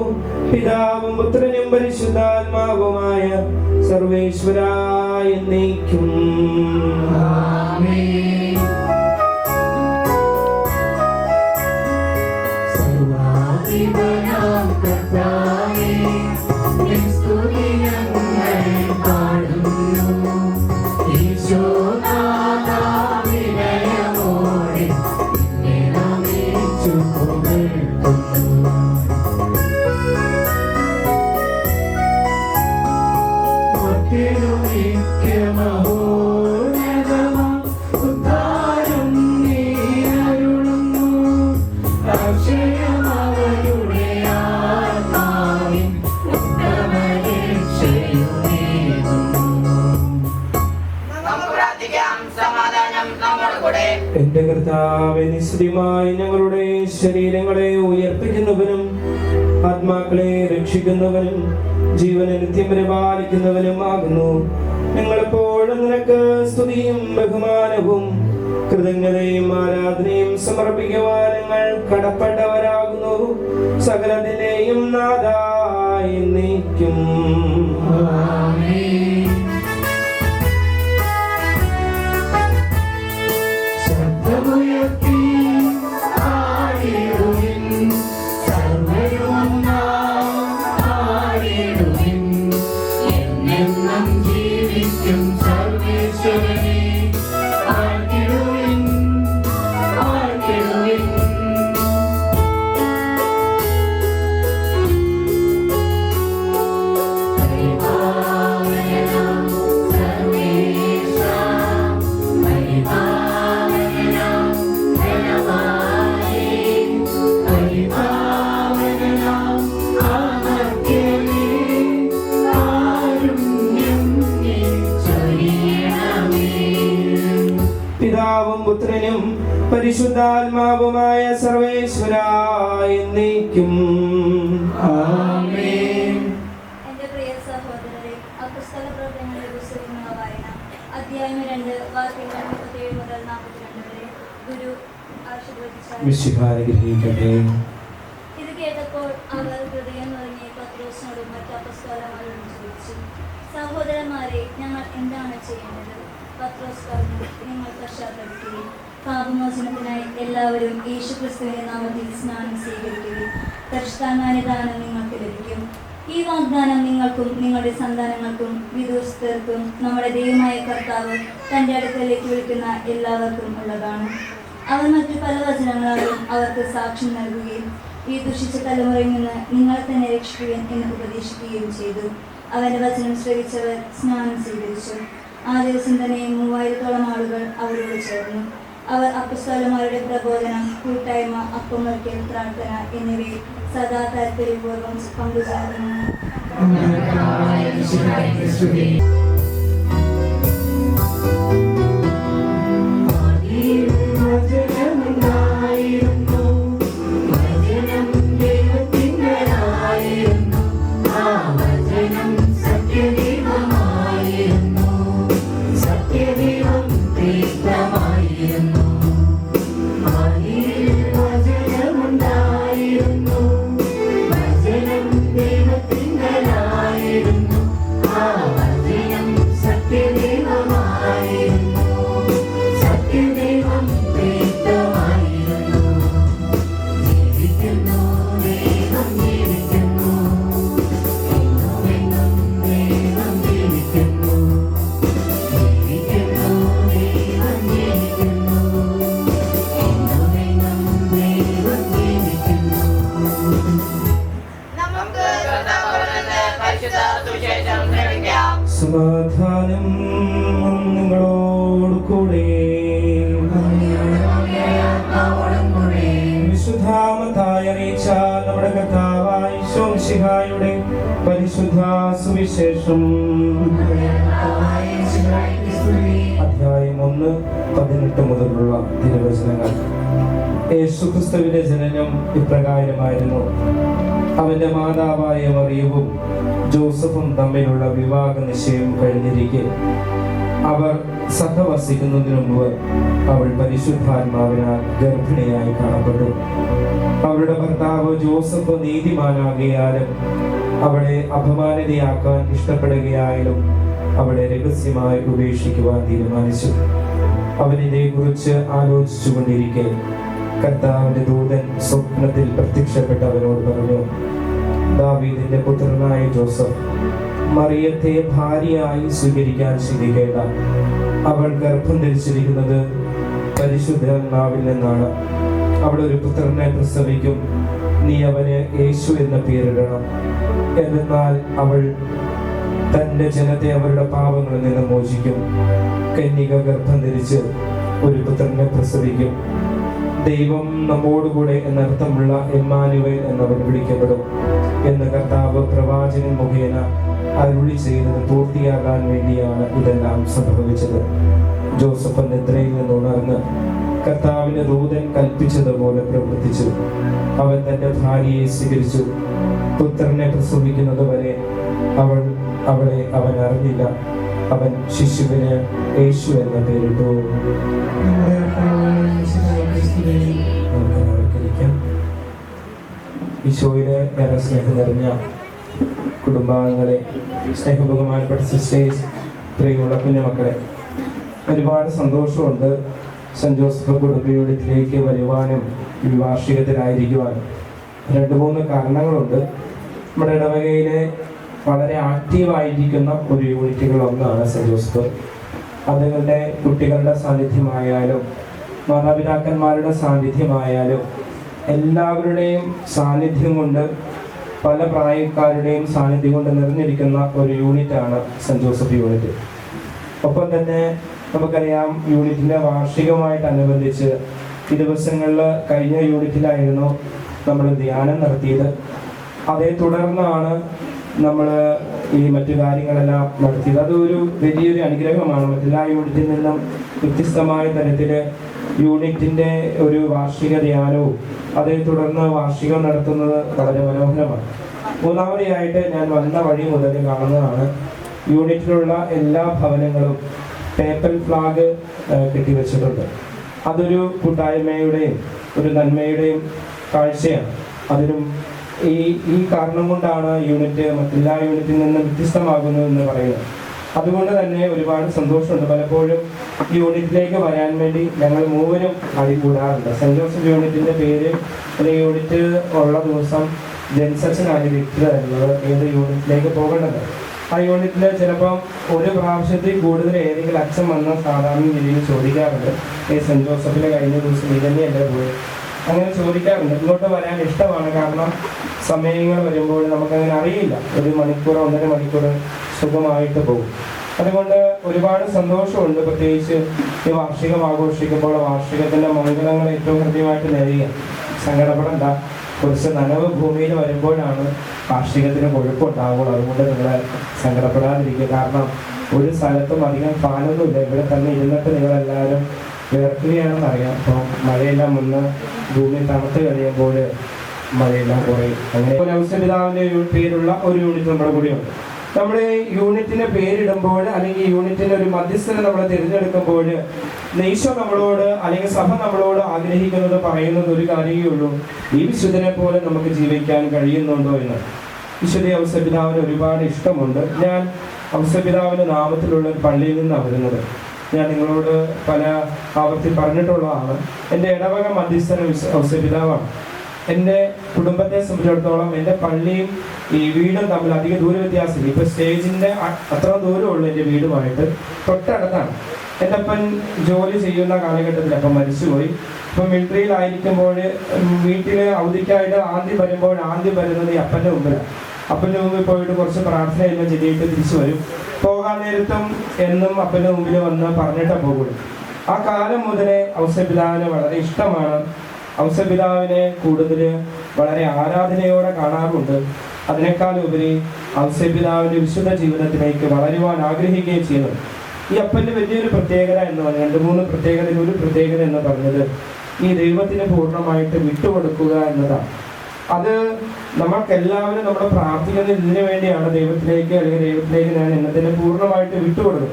പിതാവും പുത്രനും പരിശുദ്ധാത്മാവുമായ സർവേശ്വരായ എന്നേക്കും ആമേൻ. എന്റെ കർത്താവേ, നിശ്ചയമായി ഞങ്ങളുടെ ശരീരങ്ങളെ ഉയർപ്പിക്കുന്നവനും ആത്മാക്കളെ രക്ഷിക്കുന്നവനും ജീവനെ നിത്യം പരിപാലിക്കുന്നവനും ആകുന്നു. ഞങ്ങളെപ്പോഴും നിനക്ക് സ്തുതിയും ബഹുമാനവും കൃതജ്ഞതയും ആരാധനയും സമർപ്പിക്കുവാൻ ഞങ്ങൾ കടപ്പെട്ടവരാകുന്നു. സകലത്തിലെയും നാഥായി നീക്കും. പിതാവും പുത്രനും പരിശുദ്ധാത്മാവുമായ സർവേശ്വരായി നീക്കും. ആമേൻ. എന്റെ പ്രിയ സഹോദരരെ, അപ്പസ്തല പ്രവർത്തനങ്ങളുടെ പുസ്തകങ്ങളുടെ വായന അധ്യായം 2 വാക്യങ്ങൾ 37 മുതൽ 42 വരെ ഗുരു ആശീർവദിച്ചു. ഇത് കേട്ടപ്പോൾ അവർ ഹൃദയം നിറഞ്ഞ് പത്രോസിനോടും മറ്റ് അപ്പസ്തലന്മാരോടും ചോദിച്ചു, സഹോദരന്മാരെ, ഞങ്ങൾ എന്താണ് ചെയ്യേണ്ടത്? പത്രോസ് പറഞ്ഞു, നിങ്ങൾ പശ്ചാത്തലപ്പെടുകയും പാപമോചനത്തിനായി എല്ലാവരും യേശുക്രിസ്തുവിന്റെ നാമത്തിൽ സ്നാനം സ്വീകരിക്കുകയും പരിശുദ്ധാത്മാദാനം നിങ്ങൾക്ക് ലഭിക്കും. ഈ വാഗ്ദാനം നിങ്ങൾക്കും നിങ്ങളുടെ സന്താനങ്ങൾക്കും വിദൂരസ്ഥർക്കും നമ്മുടെ ദൈവമായ കർത്താവ് തന്റെ അടുക്കലേക്ക് വിളിക്കുന്ന എല്ലാവർക്കും ഉള്ളതാണ്. അവർ മറ്റു പല വചനങ്ങളാലും അവർക്ക് സാക്ഷ്യം നൽകുകയും ഈ ദുഷിച്ച തലമുറയിൽ നിന്ന് നിങ്ങളെ തന്നെ രക്ഷിക്കുകയും എന്ന് ഉപദേശിക്കുകയും ചെയ്തു. അവന്റെ വചനം ശ്രവിച്ചവർ സ്നാനം സ്വീകരിച്ചു. ആ ദിവസം തന്നെ 3000-ഓളം ആളുകൾ അവരോട് ചേർന്നു. അവർ അപ്പസ്തലന്മാരുടെ പ്രബോധനം, കൂട്ടായ്മ, അപ്പമൊരിക്കൽ, പ്രാർത്ഥന എന്നിവയിൽ സദാ താല്പര്യപൂർവ്വം പങ്കുചേർന്നു. സമാധാനം നിങ്ങളോട് കൂടെ. വിശുദ്ധാമത്തായി അറിയിച്ച നമ്മുടെ കർത്താവായ ഈശോമിശിഹായുടെ പരിശുദ്ധ സുവിശേഷം അധ്യായം 1:18 മുതലുള്ള തിരുവചനങ്ങൾ. യേശുക്രിസ്തുവിന്റെ ജനനം ഇപ്രകാരമായിരുന്നു. അവന്റെ മാതാവായ മറിയവും ജോസഫും തമ്മിലുള്ള വിവാഹ നിശ്ചയം കഴിഞ്ഞിരിക്കെ അവർ സഹവസിക്കുന്നതിനു മുമ്പ് അവൾ പരിശുദ്ധാത്മാവിനാൽ ഗർഭിണിയായി കാണപ്പെട്ടു. അവരുടെ ഭർത്താവ് ജോസഫ് നീതിമാനാകിയാലും അവളെ അപമാനിതയാക്കാൻ ഇഷ്ടപ്പെടുകയായാലും അവളെ രഹസ്യമായി ഉപേക്ഷിക്കുവാൻ തീരുമാനിച്ചു. അവൻ ഇതേക്കുറിച്ച് ആലോചിച്ചു കൊണ്ടിരിക്കെ കർത്താവിന്റെ ദൂതൻ സ്വപ്നത്തിൽ പ്രത്യക്ഷപ്പെട്ട് അവനോട് പറഞ്ഞു, ദാവീദിന്റെ പുത്രനായ ജോസഫ്, മറിയത്തെ ഭാര്യയായി സ്വീകരിക്കാൻ ശ്രദ്ധിക്കേണ്ട. അവൾ ഗർഭം ധരിച്ചിരിക്കുന്നത് പരിശുദ്ധാത്മാവിൽ നിന്നാണ്. അവൾ ഒരു പുത്രനെ പ്രസവിക്കും. നീ അവന് യേശു എന്ന പേരിടണം. എന്നാൽ അവൾ തന്റെ ജനത്തെ അവരുടെ പാപങ്ങളിൽ നിന്ന് മോചിക്കും. കന്യക ഗർഭം ധരിച്ച് ഒരു പുത്രനെ പ്രസവിക്കും. ദൈവം നമ്മോടുകൂടെ എന്നർത്ഥമുള്ള എമ്മാനുവേൽ എന്നവൻ വിളിക്കപ്പെടും എന്ന് കർത്താവ് പ്രവാചകൻ മുഖേന അരുളി ചെയ്തത് പൂർത്തിയാകാൻ വേണ്ടിയാണ് ഇതെല്ലാം സംഭവിച്ചത്. ജോസഫ് നിദ്രയിൽ നിന്നുണർന്ന് കർത്താവിന്റെ ദൂതൻ കൽപ്പിച്ചതുപോലെ പ്രവർത്തിച്ചു. അവൻ തന്റെ ഭാര്യയെ സ്വീകരിച്ചു. പുത്രനെ പ്രസവിക്കുന്നത് വരെ അവളെ അവൻ അറിഞ്ഞില്ല. അവൻ ശിശുവിന് യേശു എന്ന പേരിട്ടു. നമുക്കിരിക്കാം. ഈശോയുടെ ഏറെ സ്നേഹം നിറഞ്ഞ കുടുംബാംഗങ്ങളെ, സ്നേഹബഹുമാനപ്പെട്ട സിസ്റ്റേഴ്സ്, പ്രിയമുള്ള കുഞ്ഞുമക്കളെ, ഒരുപാട് സന്തോഷമുണ്ട് സെൻറ് ജോസഫ് കുടുംബയൂണിറ്റിലേക്ക് വരുവാനും ഈ വാർഷികത്തിലായിരിക്കുവാനും. 2-3 കാരണങ്ങളുണ്ട്. നമ്മുടെ ഇടവകയിലെ വളരെ ആക്റ്റീവായിരിക്കുന്ന ഒരു യൂണിറ്റുകളൊന്നാണ് സെൻറ് ജോസഫ്. അതുങ്ങളുടെ കുട്ടികളുടെ സാന്നിധ്യമായാലും മാതാപിതാക്കന്മാരുടെ സാന്നിധ്യമായാലും എല്ലാവരുടെയും സാന്നിധ്യം കൊണ്ട്, പല പ്രായക്കാരുടെയും സാന്നിധ്യം കൊണ്ട് നിറഞ്ഞിരിക്കുന്ന ഒരു യൂണിറ്റാണ് സെൻറ് ജോസഫ് യൂണിറ്റ്. ഒപ്പം തന്നെ നമുക്കറിയാം, യൂണിറ്റിൻ്റെ വാർഷികമായിട്ടനുബന്ധിച്ച് ഈ ദിവസങ്ങളിൽ കഴിഞ്ഞ യൂണിറ്റിലായിരുന്നു നമ്മൾ ധ്യാനം നടത്തിയത്. അതേ തുടർന്നാണ് നമ്മൾ ഈ മറ്റു കാര്യങ്ങളെല്ലാം നടത്തിയത്. അതൊരു വലിയൊരു അനുഗ്രഹമാണ്. മറ്റെല്ലാ യൂണിറ്റിൽ നിന്നും വ്യത്യസ്തമായ തരത്തിൽ യൂണിറ്റിൻ്റെ ഒരു വാർഷിക ധ്യാനവും അതേ തുടർന്ന് വാർഷികം നടത്തുന്നത് വളരെ മനോഹരമാണ്. മൂന്നാമതായിട്ട് ഞാൻ വന്ന വഴി മുതൽ കാണുന്നതാണ്, യൂണിറ്റിലുള്ള എല്ലാ ഭവനങ്ങളും പേപ്പൽ ഫ്ലാഗ് കെട്ടിവെച്ചിട്ടുണ്ട്. അതൊരു കൂട്ടായ്മയുടെയും ഒരു നന്മയുടെയും കാഴ്ചയാണ്. അതിനും ഈ കാരണം കൊണ്ടാണ് യൂണിറ്റ് മറ്റെല്ലാ യൂണിറ്റിൽ നിന്നും വ്യത്യസ്തമാകുന്നു എന്ന് പറയുന്നത്. അതുകൊണ്ട് തന്നെ ഒരുപാട് സന്തോഷമുണ്ട്. പലപ്പോഴും യൂണിറ്റിലേക്ക് വരാൻ വേണ്ടി ഞങ്ങൾ മൂവരും അടികൂടാറുണ്ട്. സെൻറ് ജോസഫ് യൂണിറ്റിൻ്റെ പേര് അല്ലെങ്കിൽ യൂണിറ്റ് ഉള്ള ദിവസം ജെൻസച്ചനാണ് വ്യക്തി തരുന്നത് ഏത് യൂണിറ്റിലേക്ക് പോകേണ്ടത്. ആ യൂണിറ്റിൽ ചിലപ്പം ഒരു പ്രാവശ്യത്തിൽ കൂടുതൽ ഏതെങ്കിലും അച്ഛൻ വന്ന് സാധാരണ രീതിയിൽ ചോദിക്കാറുണ്ട്, ഈ സെൻറ് ജോസഫിലെ കഴിഞ്ഞ ദിവസം നീ തന്നെയല്ലേ പോയി, അങ്ങനെ ചോദിക്കാറുണ്ട്. ഇങ്ങോട്ട് വരാൻ ഇഷ്ടമാണ്. കാരണം സമയങ്ങൾ വരുമ്പോൾ നമുക്കങ്ങനെ അറിയില്ല, 1 മണിക്കൂർ 1.5 മണിക്കൂർ സുഖമായിട്ട് പോകും. അതുകൊണ്ട് ഒരുപാട് സന്തോഷമുണ്ട്. പ്രത്യേകിച്ച് ഈ വാർഷികം ആഘോഷിക്കുമ്പോൾ വാർഷികത്തിൻ്റെ മംഗളങ്ങൾ ഏറ്റവും കൃത്യമായിട്ട് നേടുക. സങ്കടപ്പെടേണ്ട, കുറച്ച് നനവ് ഭൂമിയിൽ വരുമ്പോഴാണ് വാർഷികത്തിന് കൊഴുപ്പുണ്ടാവുള്ളൂ. അതുകൊണ്ട് നിങ്ങൾ സങ്കടപ്പെടാതിരിക്കുക. കാരണം ഒരു സ്ഥലത്തും അധികം ഫാനൊന്നുമില്ല. ഇവിടെ തന്നെ ഇരുന്നിട്ട് നിങ്ങളെല്ലാവരും വേർക്കുകയാണെന്നറിയാം. അപ്പോൾ മഴയെല്ലാം വന്ന് ഭൂമി തണുത്ത് കഴിയുമ്പോൾ മഴയെല്ലാം കുറയും. അങ്ങനെ ഔസപിതാവിൻ്റെ പേരുള്ള ഒരു യൂണിറ്റ് നമ്മുടെ കൂടെയുണ്ട്. നമ്മൾ യൂണിറ്റിന് പേരിടുമ്പോൾ അല്ലെങ്കിൽ യൂണിറ്റിന് ഒരു മധ്യസ്ഥനെ നമ്മൾ തിരഞ്ഞെടുക്കുമ്പോൾ ഈശോ നമ്മളോട് അല്ലെങ്കിൽ സഭ നമ്മളോട് ആഗ്രഹിക്കുന്നത് പറയുന്നത് ഒരു കാര്യമേ ഉള്ളൂ, ഈ വിശുദ്ധനെ പോലെ നമുക്ക് ജീവിക്കാൻ കഴിയുന്നുണ്ടോ എന്ന്. വിശുദ്ധ ഔസപിതാവിന് ഒരുപാട് ഇഷ്ടമുണ്ട്. ഞാൻ ഔസപിതാവിൻ്റെ നാമത്തിലുള്ള ഒരു പള്ളിയിൽ നിന്നാണ് വരുന്നത്. ഞാൻ നിങ്ങളോട് പല ആവർത്തി പറഞ്ഞിട്ടുള്ളതാണ്. എൻ്റെ ഇടവക മധ്യസ്ഥന ഔസപിതാവാണ്. എൻ്റെ കുടുംബത്തെ സംബന്ധിച്ചിടത്തോളം എൻ്റെ പള്ളിയും ഈ വീടും തമ്മിൽ അധിക ദൂര വ്യത്യാസമില്ല. ഇപ്പോൾ സ്റ്റേജിൻ്റെ അത്ര ദൂരമുള്ളൂ എൻ്റെ വീടുമായിട്ട്, തൊട്ടടുത്താണ്. എൻ്റെ അപ്പൻ ജോലി ചെയ്യുന്ന കാലഘട്ടത്തിൽ അപ്പം മരിച്ചുപോയി. ഇപ്പം മിലിറ്ററിയിലായിരിക്കുമ്പോൾ വീട്ടിൽ അവധിക്കായിട്ട് ആദ്യം വരുന്നത് ഈ അപ്പൻ്റെ മുമ്പിലാണ്. അപ്പൻ്റെ മുമ്പിൽ പോയിട്ട് കുറച്ച് പ്രാർത്ഥനയെല്ലാം ചെല്ലിയിട്ട് തിരിച്ചു വരും. പോകാൻ നേരത്തും എന്നും അപ്പൻ്റെ മുമ്പിൽ വന്ന് പറഞ്ഞിട്ടേ പോകുള്ളൂ. ആ കാലം മുതലേ ഔസപിതാവിന് വളരെ ഇഷ്ടമാണ്. ഔസപിതാവിനെ കൂടുതൽ വളരെ ആരാധനയോടെ കാണാറുണ്ട്. അതിനേക്കാൾ ഉപരി ഔസപിതാവിൻ്റെ വിശുദ്ധ ജീവിതത്തിലേക്ക് വളരുവാൻ ആഗ്രഹിക്കുകയും ചെയ്യുന്നു. ഈ അപ്പൻ്റെ വലിയൊരു പ്രത്യേകത എന്ന് പറഞ്ഞാൽ 2-3 പ്രത്യേകതയിൽ ഒരു പ്രത്യേകത എന്ന് പറഞ്ഞത് ഈ ദൈവത്തിന് പൂർണ്ണമായിട്ട് വിട്ടുകൊടുക്കുക എന്നതാണ്. അത് നമ്മൾക്കെല്ലാവരും നമ്മൾ പ്രാർത്ഥിക്കുന്നത് ഇതിനു വേണ്ടിയാണ്, ദൈവത്തിലേക്ക് അല്ലെങ്കിൽ ദൈവത്തിലേക്ക് ഞാൻ എന്നതിനെ പൂർണ്ണമായിട്ട് വിട്ടുകൊടുക്കും.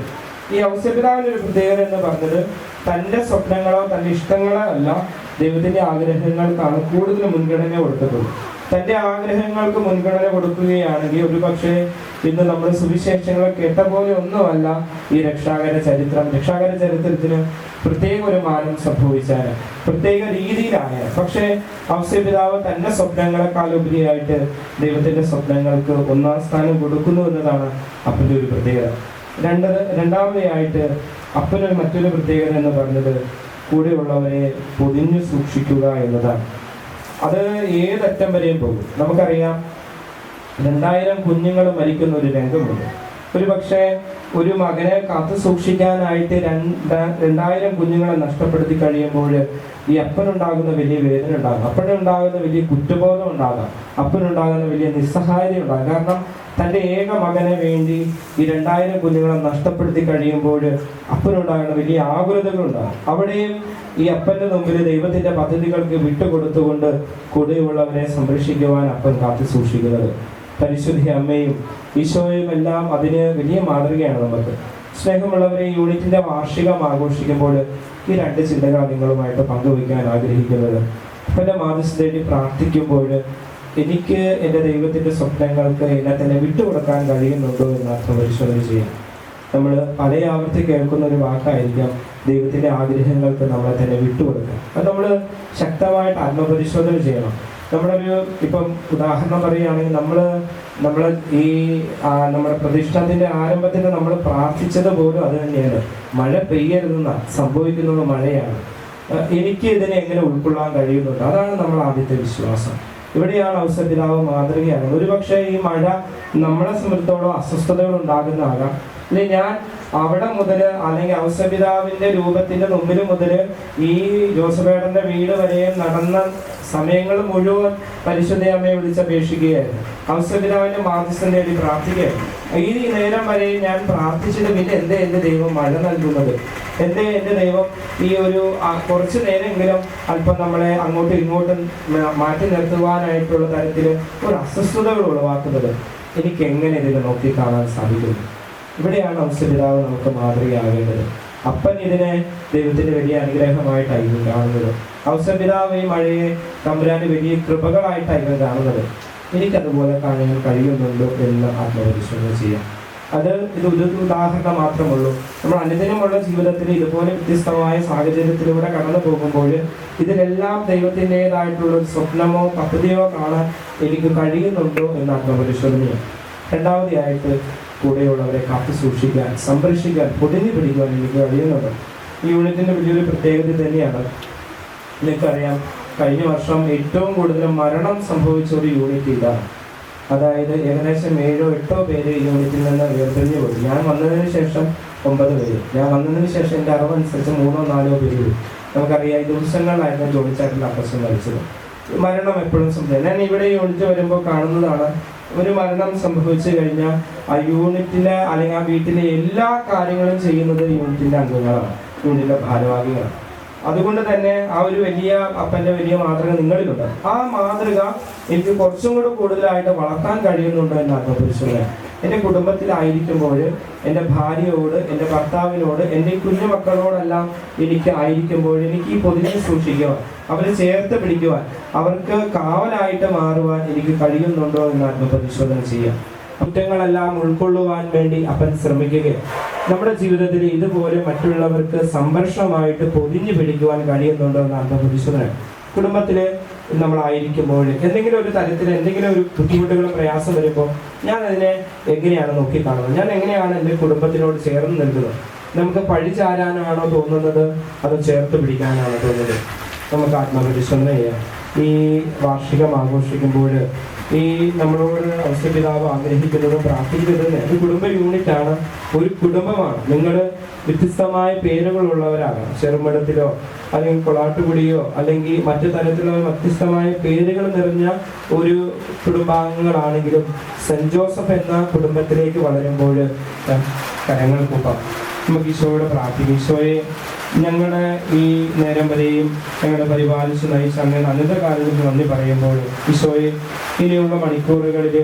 ഈ ഔസപിതാവിൻ്റെ ഒരു പ്രത്യേകത എന്ന് പറഞ്ഞത് തൻ്റെ സ്വപ്നങ്ങളോ തൻ്റെ ഇഷ്ടങ്ങളോ അല്ല, ദൈവത്തിൻ്റെ ആഗ്രഹങ്ങൾക്കാണ് കൂടുതൽ മുൻഗണന കൊടുത്തിട്ടുള്ളത്. തൻ്റെ ആഗ്രഹങ്ങൾക്ക് മുൻഗണന കൊടുക്കുകയാണെങ്കിൽ ഒരു പക്ഷേ ഇന്ന് നമ്മൾ സുവിശേഷങ്ങൾ കേട്ട പോലെ ഒന്നുമല്ല ഈ രക്ഷാകര ചരിത്രത്തിന് പ്രത്യേക ഒരു മാനം സംഭവിച്ചാൽ, പ്രത്യേക രീതിയിലായ. പക്ഷേ ഔസപിതാവ് തൻ്റെ സ്വപ്നങ്ങളെക്കാൾ ഉപരിയായിട്ട് ദൈവത്തിൻ്റെ സ്വപ്നങ്ങൾക്ക് 1-ാം സ്ഥാനം കൊടുക്കുന്നു എന്നതാണ് അപ്പൻ്റെ ഒരു പ്രത്യേകത. രണ്ടാമതായിട്ട് അപ്പനൊരു മറ്റൊരു പ്രത്യേകത എന്ന് പറഞ്ഞത് കൂടെയുള്ളവരെ പൊതിഞ്ഞു സൂക്ഷിക്കുക എന്നതാണ്. അത് ഏതറ്റം വരെയും പോകും. നമുക്കറിയാം 2000 കുഞ്ഞുങ്ങൾ മരിക്കുന്ന ഒരു രംഗമുണ്ട്. ഒരു പക്ഷേ ഒരു മകനെ കാത്തു സൂക്ഷിക്കാനായിട്ട് 2000 കുഞ്ഞുങ്ങളെ നഷ്ടപ്പെടുത്തി കഴിയുമ്പോൾ ഈ അപ്പനുണ്ടാകുന്ന വലിയ വേദന ഉണ്ടാകും, അപ്പനുണ്ടാകുന്ന വലിയ കുറ്റബോധം ഉണ്ടാകാം, അപ്പനുണ്ടാകുന്ന വലിയ നിസ്സഹായത ഉണ്ടാകും. കാരണം തൻ്റെ ഏക മകനെ വേണ്ടി ഈ 2000 കുഞ്ഞുങ്ങളെ നഷ്ടപ്പെടുത്തി കഴിയുമ്പോൾ അപ്പനുണ്ടാകുന്ന വലിയ ആകുലതകളുണ്ടാകും. അവിടെയും ഈ അപ്പൻ്റെ മുമ്പിൽ ദൈവത്തിൻ്റെ പദ്ധതികൾക്ക് വിട്ടുകൊടുത്തുകൊണ്ട് കൂടെയുള്ളവരെ സംരക്ഷിക്കുവാൻ അപ്പൻ കാത്തു സൂക്ഷിക്കുന്നത്. പരിശുദ്ധ അമ്മയും ഈശോയും എല്ലാം അതിന് വലിയ മാതൃകയാണ് നമുക്ക്. സ്നേഹമുള്ളവരെ, യൂണിറ്റിന്റെ വാർഷികം ആഘോഷിക്കുമ്പോൾ ഈ രണ്ട് ചിന്തകളാണ് നിങ്ങളുമായിട്ട് പങ്കുവയ്ക്കാൻ ആഗ്രഹിക്കുന്നത്. എൻ്റെ മാധ്യസ്ഥതയിൽ പ്രാർത്ഥിക്കുമ്പോൾ എനിക്ക് എൻ്റെ ദൈവത്തിൻ്റെ സ്വപ്നങ്ങൾക്ക് എന്നെ തന്നെ വിട്ടുകൊടുക്കാൻ കഴിയുന്നുണ്ടോ എന്ന് ആത്മപരിശോധന ചെയ്യാം. നമ്മൾ പല ആവർത്തി കേൾക്കുന്ന ഒരു വാക്കായിരിക്കാം ദൈവത്തിൻ്റെ ആഗ്രഹങ്ങൾക്ക് നമ്മളെ തന്നെ വിട്ടുകൊടുക്കുക. അത് നമ്മൾ ശക്തമായിട്ട് ആത്മപരിശോധന ചെയ്യണം. നമ്മളൊരു ഇപ്പം ഉദാഹരണം പറയുകയാണെങ്കിൽ നമ്മൾ ഈ നമ്മുടെ പ്രതിഷ്ഠാത്തിൻ്റെ ആരംഭത്തിൽ നമ്മൾ പ്രാർത്ഥിച്ചത് പോലും അത് തന്നെയാണ്. മഴ പെയ്യരുതെന്ന സംഭവിക്കുന്നത് മഴയാണ്. എനിക്ക് ഇതിനെ എങ്ങനെ ഉൾക്കൊള്ളാൻ കഴിയുന്നുണ്ട്? അതാണ് നമ്മൾ ആദ്യത്തെ വിശ്വാസം. ഇവിടെയാണ് ഔസപിതാവ് മാതൃകയാണ്. ഒരുപക്ഷെ ഈ മഴ നമ്മളെ സംബന്ധിച്ചോളം അസ്വസ്ഥതകൾ ഉണ്ടാകുന്നതാകാം. അല്ലെങ്കിൽ ഞാൻ അവിടെ മുതൽ അല്ലെങ്കിൽ ഔസപിതാവിന്റെ രൂപത്തിന്റെ മുമ്പിൽ മുതൽ ഈ ജോസഫേടന്റെ വീട് വരെ നടന്ന സമയങ്ങൾ മുഴുവൻ പരിശുദ്ധ അമ്മയെ വിളിച്ചപേക്ഷിക്കുകയായിരുന്നു. ഔസപിതാവിന്റെ മാധ്യസ്ഥം തേടി പ്രാർത്ഥിക്കുകയായിരുന്നു. ഈ നേരം വരെ ഞാൻ പ്രാർത്ഥിച്ചിട്ട് പിന്നെ എൻ്റെ ദൈവം മഴ നൽകുന്നത്? എൻ്റെ ദൈവം ഈ ഒരു കുറച്ചു നേരമെങ്കിലും അല്പം നമ്മളെ അങ്ങോട്ടും ഇങ്ങോട്ടും മാറ്റി നിർത്തുവാനായിട്ടുള്ള തരത്തിൽ ഒരു അസ്വസ്ഥതകൾ ഉളവാക്കുന്നത് എനിക്ക് എങ്ങനെ ഇതിനെ നോക്കിക്കാണാൻ സാധിക്കുന്നു? ഇവിടെയാണ് ഔസപിതാവ് നമുക്ക് മാതൃകയാകേണ്ടത്. അപ്പൻ ഇതിനെ ദൈവത്തിന്റെ വലിയ അനുഗ്രഹമായിട്ടായിരിക്കും കാണുന്നത്. ഔസപിതാവ് ഈ മഴയെ തമ്പുരാന്റെ വലിയ കൃപകളായിട്ടായിരിക്കും കാണുന്നത്. എനിക്കതുപോലെ കാണാൻ കഴിയുന്നുണ്ടോ എന്ന് ആത്മപരിശോധന ചെയ്യാം. ഇത് ഒരു ഉദാഹരണം മാത്രമുള്ളൂ. നമ്മൾ അനുദിനമുള്ള ജീവിതത്തിൽ ഇതുപോലെ വ്യത്യസ്തമായ സാഹചര്യത്തിലൂടെ കടന്നു പോകുമ്പോൾ ഇതിലെല്ലാം ദൈവത്തിൻ്റെതായിട്ടുള്ള ഒരു സ്വപ്നമോ പദ്ധതിയോ കാണാൻ എനിക്ക് കഴിയുന്നുണ്ടോ എന്ന് ആത്മപരിശോധനയാണ്. രണ്ടാമതായിട്ട് കൂടെയുള്ളവരെ കാത്തു സൂക്ഷിക്കാൻ, സംരക്ഷിക്കാൻ, പൊതിഞ്ഞു പിടിക്കുവാൻ എനിക്ക് കഴിയുന്നുണ്ട്. ഈ യൂണിറ്റിൻ്റെ വലിയൊരു പ്രത്യേകത തന്നെയാണ്. നിങ്ങൾക്കറിയാം, കഴിഞ്ഞ വർഷം ഏറ്റവും കൂടുതൽ മരണം സംഭവിച്ച ഒരു യൂണിറ്റ് ഇതാണ്. അതായത് ഏകദേശം 7-8 പേര് ഈ യൂണിറ്റിൽ നിന്ന് വേർതിരിഞ്ഞു പോയി. ഞാൻ വന്നതിന് ശേഷം 9 പേര്. ഞാൻ വന്നതിന് ശേഷം എൻ്റെ അറിവനുസരിച്ച് 3-4 പേര്. നമുക്കറിയാം, ഈ ദിവസങ്ങളിലായിരുന്നു ജോലിച്ചാട്ടിൽ അപ്പച്ചൻ മരിച്ചത്. മരണം എപ്പോഴും സംഭവിക്കും. ഞാൻ ഇവിടെ യൂണിറ്റ് വരുമ്പോൾ കാണുന്നതാണ്, ഒരു മരണം സംഭവിച്ചു കഴിഞ്ഞാൽ ആ യൂണിറ്റിലെ അല്ലെങ്കിൽ ആ വീട്ടിലെ എല്ലാ കാര്യങ്ങളും ചെയ്യുന്നത് യൂണിറ്റിൻ്റെ അംഗങ്ങളാണ്, യൂണിറ്റിൻ്റെ ഭാരവാഹികളാണ്. അതുകൊണ്ട് തന്നെ ആ ഒരു വലിയ അപ്പൻ്റെ വലിയ മാതൃക നിങ്ങളിലുണ്ട്. ആ മാതൃക എനിക്ക് കുറച്ചും കൂടെ കൂടുതലായിട്ട് വളർത്താൻ കഴിയുന്നുണ്ട് എന്ന് ആത്മപരിശോധന. എൻ്റെ കുടുംബത്തിലായിരിക്കുമ്പോൾ എൻ്റെ ഭാര്യയോട്, എൻ്റെ ഭർത്താവിനോട്, എൻ്റെ കുഞ്ഞു മക്കളോടെല്ലാം എനിക്ക് ആയിരിക്കുമ്പോൾ എനിക്ക് ഈ പൊതിഞ്ഞ് സൂക്ഷിക്കുവാൻ, അവരെ ചേർത്ത് പിടിക്കുവാൻ, അവർക്ക് കാവലായിട്ട് മാറുവാൻ എനിക്ക് കഴിയുന്നുണ്ടോ എന്ന് ആത്മപരിശോധന ചെയ്യാം. കുറ്റങ്ങളെല്ലാം ഉൾക്കൊള്ളുവാൻ വേണ്ടി അപ്പൻ ശ്രമിക്കുകയും നമ്മുടെ ജീവിതത്തിൽ ഇതുപോലെ മറ്റുള്ളവർക്ക് സംഘർഷമായിട്ട് പൊതിഞ്ഞു പിടിക്കുവാൻ കഴിയുന്നുണ്ടോ എന്ന് ആത്മപരിശോധന. കുടുംബത്തിൽ നമ്മളായിരിക്കുമ്പോൾ എന്തെങ്കിലും ഒരു തരത്തിൽ എന്തെങ്കിലും ഒരു ബുദ്ധിമുട്ടുകളും പ്രയാസം വരുമ്പോൾ ഞാൻ അതിനെ എങ്ങനെയാണ് നോക്കിക്കാണുന്നത്? ഞാൻ എങ്ങനെയാണ് എൻ്റെ കുടുംബത്തിനോട് ചേർന്ന് നിൽക്കുന്നത്? നമുക്ക് പഴിചാരാനാണോ തോന്നുന്നത്, അതോ ചേർത്ത് പിടിക്കാനാണോ തോന്നുന്നത്? നമുക്ക് ആത്മപരിശോധന ചെയ്യാം. ഈ വാർഷികം ആഘോഷിക്കുമ്പോൾ ഈ നമ്മളോട് ഔസപിതാവ് ആഗ്രഹിക്കുന്നതും പ്രാർത്ഥിക്കുന്നതും ഒരു കുടുംബ യൂണിറ്റാണ്, ഒരു കുടുംബമാണ്. നിങ്ങൾ വ്യത്യസ്തമായ പേരുകളുള്ളവരാകാം. ചെറുമടത്തിലോ അല്ലെങ്കിൽ കൊളാട്ടുകുടിയോ അല്ലെങ്കിൽ മറ്റു തരത്തിലുള്ള വ്യത്യസ്തമായ പേരുകൾ നിറഞ്ഞ ഒരു കുടുംബാംഗങ്ങളാണെങ്കിലും സെന്റ് ജോസഫ് എന്ന കുടുംബത്തിലേക്ക് വളരുമ്പോൾ കരങ്ങൾ കൂട്ടാം. നമുക്ക് ഈശോയോട് പ്രാർത്ഥിക്കും. ഈശോയെ, ഞങ്ങളുടെ ഈ നേരം വരെയും ഞങ്ങളെ പരിപാലിച്ച് നയിച്ച അങ്ങനെ അനന്ത കാലത്തിന് നന്ദി പറയുമ്പോൾ ഈശോയെ, ഇനിയുള്ള മണിക്കൂറുകളിൽ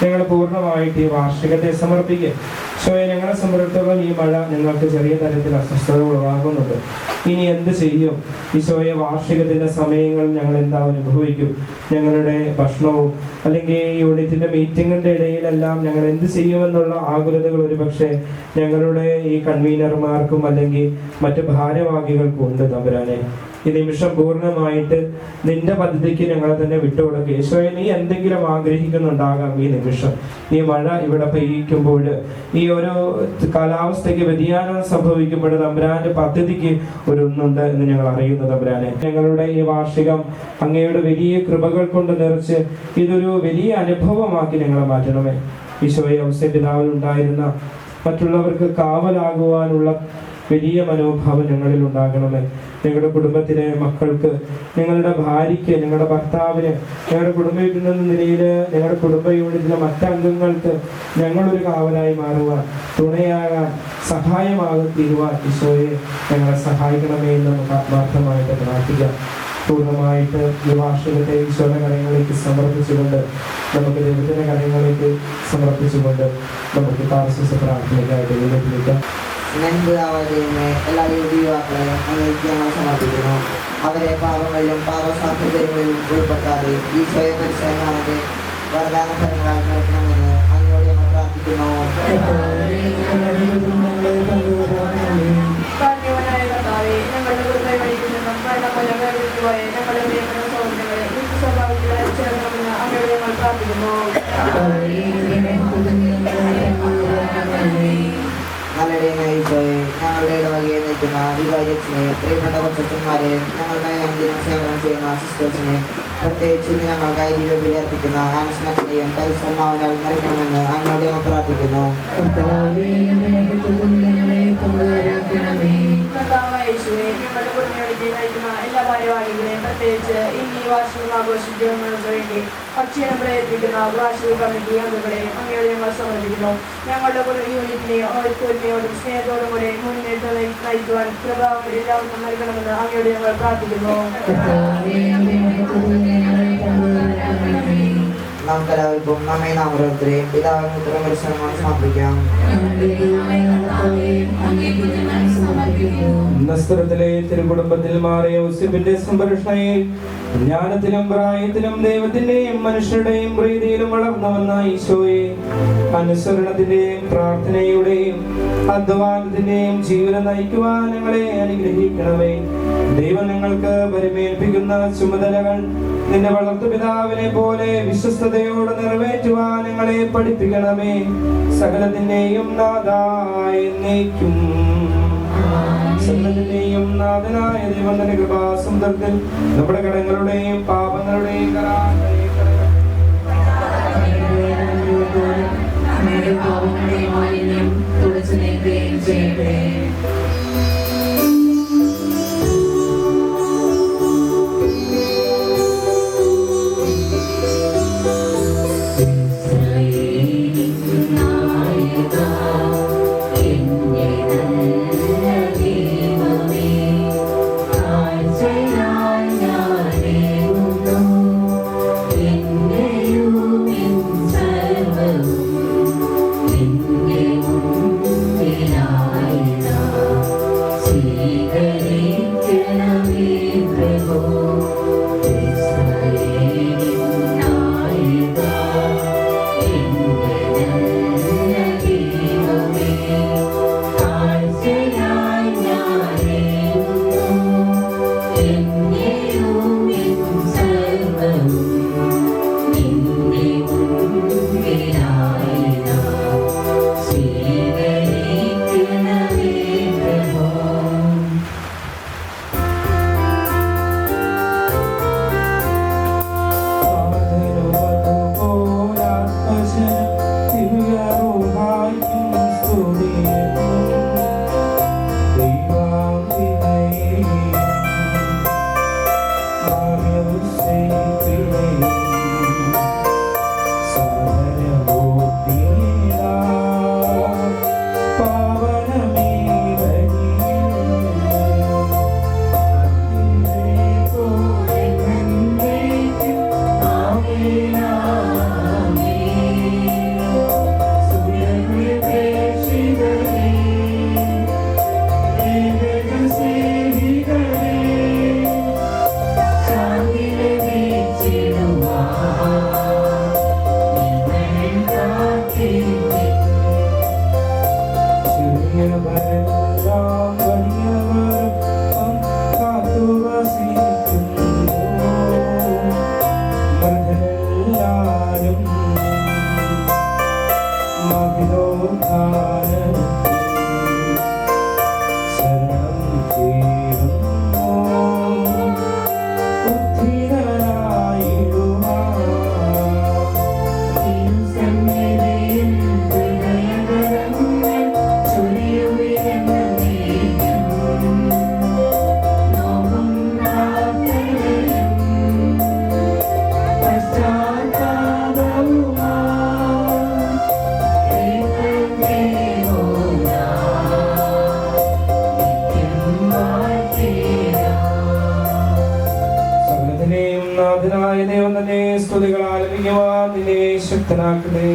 ഞങ്ങൾ പൂർണ്ണമായിട്ട് ഈ വാർഷികത്തെ സമർപ്പിക്കുക. ഈശോയെ, ഞങ്ങളെ സംബന്ധിച്ചിടത്തോളം ഈ മഴ ഞങ്ങൾക്ക് ചെറിയ തരത്തിൽ അസ്വസ്ഥത ഉളവാകുന്നുണ്ട്. ഇനി എന്ത് ചെയ്യും ഈശോയെ? വാർഷികത്തിൻ്റെ സമയങ്ങൾ ഞങ്ങൾ എന്താ അനുഭവിക്കും? ഞങ്ങളുടെ ഭക്ഷണവും അല്ലെങ്കിൽ യൂണിറ്റിൻ്റെ മീറ്റിങ്ങിൻ്റെ ഇടയിലെല്ലാം ഞങ്ങൾ എന്ത് ചെയ്യുമെന്നുള്ള ആകുലതകൾ ഒരുപക്ഷെ ഞങ്ങളുടെ ഈ കൺവീനർമാർക്കും അല്ലെങ്കിൽ മറ്റ് ഭാരവാഹികൾക്കും ഉണ്ട്. തമ്പുരാനെ, ഈ നിമിഷം പൂർണ്ണമായിട്ട് നിന്റെ പദ്ധതിക്ക് ഞങ്ങളെ തന്നെ വിട്ടുകൊടുക്കുക. ഈശോയെ, നീ എന്തെങ്കിലും ആഗ്രഹിക്കുന്നുണ്ടാകാം ഈ നിമിഷം. ഈ മഴ ഇവിടെ പെയ്യിക്കുമ്പോൾ, ഈ ഒരു കാലാവസ്ഥയ്ക്ക് വ്യതിയാനം സംഭവിക്കുമ്പോൾ തമ്പുരാന്റെ പദ്ധതിക്ക് ഒന്നുണ്ട് എന്ന് ഞങ്ങൾ അറിയുന്നു. തമ്പുരാനെ, ഞങ്ങളുടെ ഈ വാർഷികം അങ്ങയുടെ വലിയ കൃപകൾ കൊണ്ട് നിറച്ച് ഇതൊരു വലിയ അനുഭവമാക്കി ഞങ്ങളെ മാറ്റണമേ. ഈശോയെ, ഔസപിതാവിൽ ഉണ്ടായിരുന്ന മറ്റുള്ളവർക്ക് കാവലാകുവാനുള്ള വലിയ മനോഭാവം ഞങ്ങളിൽ ഉണ്ടാകണമേ. ഞങ്ങളുടെ കുടുംബത്തിലെ മക്കൾക്ക്, ഞങ്ങളുടെ ഭാര്യയ്ക്ക്, ഞങ്ങളുടെ ഭർത്താവിന്, ഞങ്ങളുടെ കുടുംബ യൂണിറ്റ് എന്ന നിലയിൽ ഞങ്ങളുടെ കുടുംബ യൂണിറ്റിലെ മറ്റംഗങ്ങൾക്ക് ഞങ്ങളൊരു കാവലായി മാറുവാൻ, തുണയാകാൻ, സഹായമാകാൻ തീരുവാൻ ഈശോയെ ഞങ്ങളെ സഹായിക്കണമേ എന്ന് നമുക്ക് ആത്മാർത്ഥമായിട്ട് പ്രാർത്ഥിക്കാം. പൂർണ്ണമായിട്ട് ഈ വാർഷികത്തെ ഈശോയുടെ കരങ്ങളിലേക്ക് സമർപ്പിച്ചുകൊണ്ട് നമുക്ക് ദൈവത്തിന്റെ കരങ്ങളിലേക്ക് സമർപ്പിച്ചുകൊണ്ട് നമുക്ക് പാർശ്വസ പ്രാർത്ഥനയ്ക്കായിട്ട് ദൈവത്തിലേക്ക് എല്ലാ യുവാക്കളെയും അങ്ങേക്ക് ഞങ്ങൾ സമർപ്പിക്കുന്നു. അവരെ പാപങ്ങളിലും പാപസാധ്യതകളിലും ഉൾപ്പെടുത്താതെ ഈശോയെ മനസ്സിലാക്കാതെ വരദാന ഫലങ്ങളാൽ നോക്കണമെന്ന് അങ്ങോട് ഞങ്ങൾ പ്രാർത്ഥിക്കുന്നു. ഞങ്ങളുടെ കുടുംബം വഹിക്കുന്നതും മരണമൂലം ഞങ്ങളുടെ പ്രിയപ്പെട്ട സഹോദരങ്ങളെ സ്വഭാവത്തിൽ ചേർക്കണമെന്ന് അങ്ങോട് ഞങ്ങൾ പ്രാർത്ഥിക്കുന്നു. നല്ലടേനായ ഈശോയെ, ഞങ്ങളുടെ ഇടവകയെ നയിക്കുന്ന വികാരിയച്ഛനെ, പ്രിയപ്പെട്ട കൊച്ചന്മാരെ, ഞങ്ങളുടെ അനുദിനം സേവനം ചെയ്യുന്ന സിസ്റ്റേഴ്സിനെ, പ്രത്യേകിച്ച് ഞങ്ങൾക്കായി ദിവ്യബലി അർപ്പിക്കുന്ന ആൻസ്മത്തിനെയും പരിശ്രമാവനാൽ നൽകണമെന്ന് അങ്ങോട്ട് ഞങ്ങൾ പ്രാർത്ഥിക്കുന്നു. ഞങ്ങളുടെ കുടുംബങ്ങളിലേക്ക് നയിക്കുന്ന എല്ലാ ഭാരവാഹികളെയും, പ്രത്യേകിച്ച് ഇനി വാർഷികം ആഘോഷിക്കുന്നവർക്ക് വേണ്ടി അക്ഷയം പ്രയത്നിക്കുന്ന വാർഷിക കമ്മിറ്റി അംഗങ്ങളെയും അങ്ങോട്ട് ഞങ്ങൾ സമർപ്പിക്കുന്നു. ഞങ്ങളുടെ യൂണിറ്റിനെയും ഐക്യത്തോടും സ്നേഹത്തോടും കൂടെ മുന്നേറ്റം നയിക്കുവാൻ പ്രഭാവം എല്ലാവർക്കും നൽകണമെന്ന് അങ്ങോട്ട് ഞങ്ങൾ പ്രാർത്ഥിക്കുന്നു. നമുക്കെല്ലാവർക്കും നമ്മെ നാം ഓരോരുത്തരെയും പിതാവിനും പുത്രനും പരിശുദ്ധാത്മാവിനും സമർപ്പിക്കാം. നസ്രത്തിലെ തിരുകുടുംബത്തിൽ മാറിയ യൂസഫിന്റെ സംരക്ഷണയിൽ ജ്ഞാനത്തിലും പ്രായത്തിലും ദൈവത്തിന്റെയും മനുഷ്യരുടെയും പ്രീതിയിലും വളർന്നു വന്ന ഈശോയെ, അനുസരണത്തിന്റെയും പ്രാർത്ഥനയുടെയും അധ്വാനത്തിന്റെയും ജീവിതം നയിക്കുവാൻ ഞങ്ങളെ അനുഗ്രഹിക്കണമേ. ദൈവം ഞങ്ങൾക്ക് പരിമേൽപ്പിക്കുന്ന ചുമതലകൾ നിന്റെ വളർത്തുപിതാവിനെ പോലെ വിശ്വസ്തയോടെ നിറവേറ്റുവാൻ ഞങ്ങളെ പഠിപ്പിക്കണമേ. സകലത്തിന്റെയും നാഥായ എന്നേക്കും സകലത്തിന്റെയും നാഥനായ ദൈവം തന്റെ കൃപാസമുദ്രത്തിൽ നമ്മുടെ കടങ്ങളുടെയും പാപങ്ങളുടെയും ും ശക്തനാക്കണേ.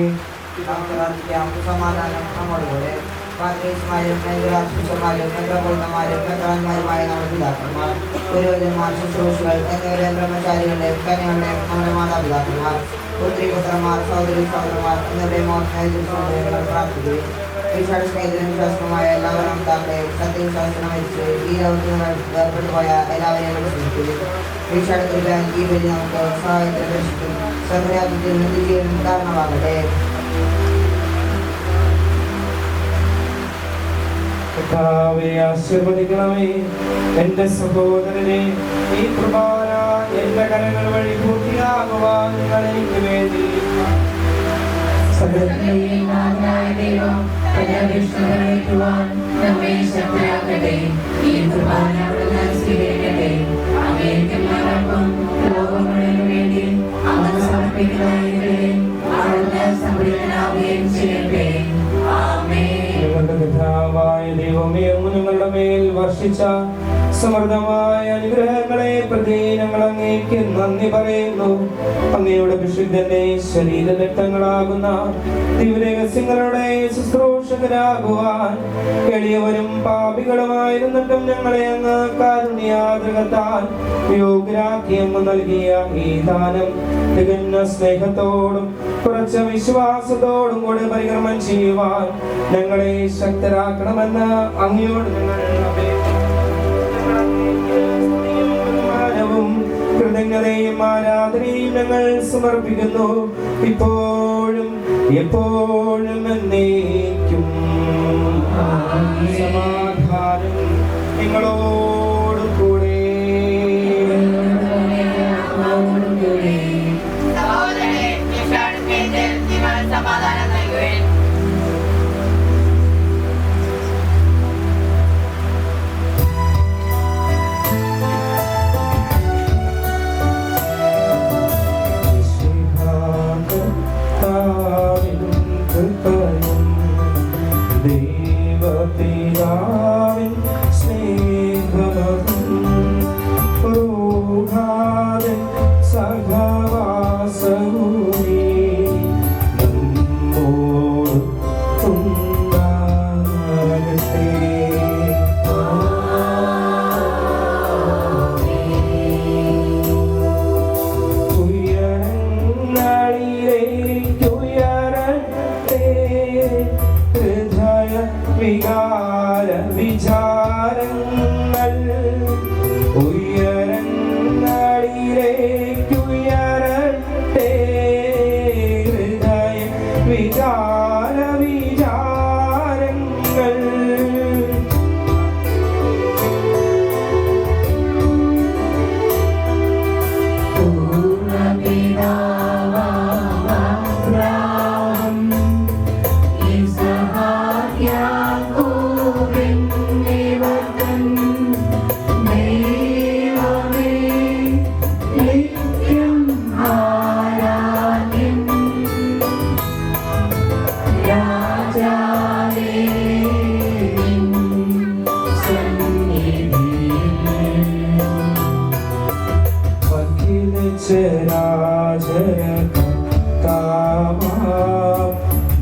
സമാധാനം നമ്മോടുകൂടെ പാത്രീസുമാരും രാഷ്ട്രീയമാരും മെത്രാപ്പൊലീത്തമാരും മെത്രാന്മാരുമായ നമ്മുടെ പിതാക്കന്മാർ, പുരോഹിതന്മാർ, ശുശ്രൂഷകൾ എന്നിവരെ ബ്രഹ്മചാരികളുടെയും കന്യകളുടെയും നമ്മുടെ മാതാപിതാക്കന്മാർ, പുത്രിപുത്രന്മാർ, സഹോദരി സഹോദരന്മാർ എന്നിവരുടെയും ഓർമ്മ പ്രാർത്ഥിക്കുകയും ഈശോയുടെ സ്നേഹത്തിനും വിശ്വാസവുമായ എല്ലാവരും താക്കളെയും സത്യവിശ്വാസത്തിനും മരിച്ച് ഈ ലോകത്തിൽ വേർപെട്ടുപോയ എല്ലാവരെയും വിശ്വസിക്കുകയും ഈശോയുടെ കൃപയാൽ ഈ വഴി നമുക്ക് സഹായത്തിന് രക്ഷിക്കും സർവ്വരാജ്യത്തിൽ നിത്യജീവനും കാരണമാകട്ടെ. കർത്താവേ, ആശീർവദിക്കണമേ. എന്റെ സഹോദരനെ, ഈ കുർബാന എന്റെ കരങ്ങൾ വഴി പൂർത്തിയാകുവാൻ നിങ്ങൾ എനിക്ക് വേണ്ടി നിങ്ങളുടെ പിതാവായ ദൈവമേ, അങ്ങ് നിങ്ങളുടെ മേൽ വർഷിച്ച സമൃദ്ധമായ അനുഗ്രഹങ്ങളെ പ്രതി ഞങ്ങൾ അങ്ങേക്ക് നന്ദി പറയുന്നു. അങ്ങയുടെ വിശുദ്ധന്റെ ശരീരരക്തങ്ങളാകുന്ന ദിവ്യരഹസ്യങ്ങളുടെ ശുശ്രൂഷകരാകുവാൻ എളിയവരും പാപികളുമായിരുന്നിട്ടും ഞങ്ങളെ അങ്ങ് കാരുണ്യാദ്രകത്താൽ യോഗ്യരാക്കി അങ്ങ് നൽകിയ ഈ ദാനം തികഞ്ഞ സ്നേഹത്തോടും കുറച്ച വിശ്വാസത്തോടും കൂടെ പരികർമ്മം ചെയ്യുവാൻ ഞങ്ങളെ ശക്തരാക്കണമെന്ന് അങ്ങയോട് ഞങ്ങൾ കൃതജ്ഞതയും ആരാധനയും ഞങ്ങൾ സമർപ്പിക്കുന്നു, ഇപ്പോഴും എപ്പോഴും എന്നേക്കും. സമാധാനം നിങ്ങളോട് കൂടെ. സമാധാനം നൽകുകയും ദൈവപിതാവിൻ സ്നേഹമതും റൂഹാദിൻ സഹവാസവുമേ നമ്മോട് ഉണ്ടാകട്ടെ. വികാര വിചാരങ്ങൾ ഉയരങ്ങളിലേക്കുയരട്ടെ. ഹൃദയ വികാര വിചാരങ്ങൾ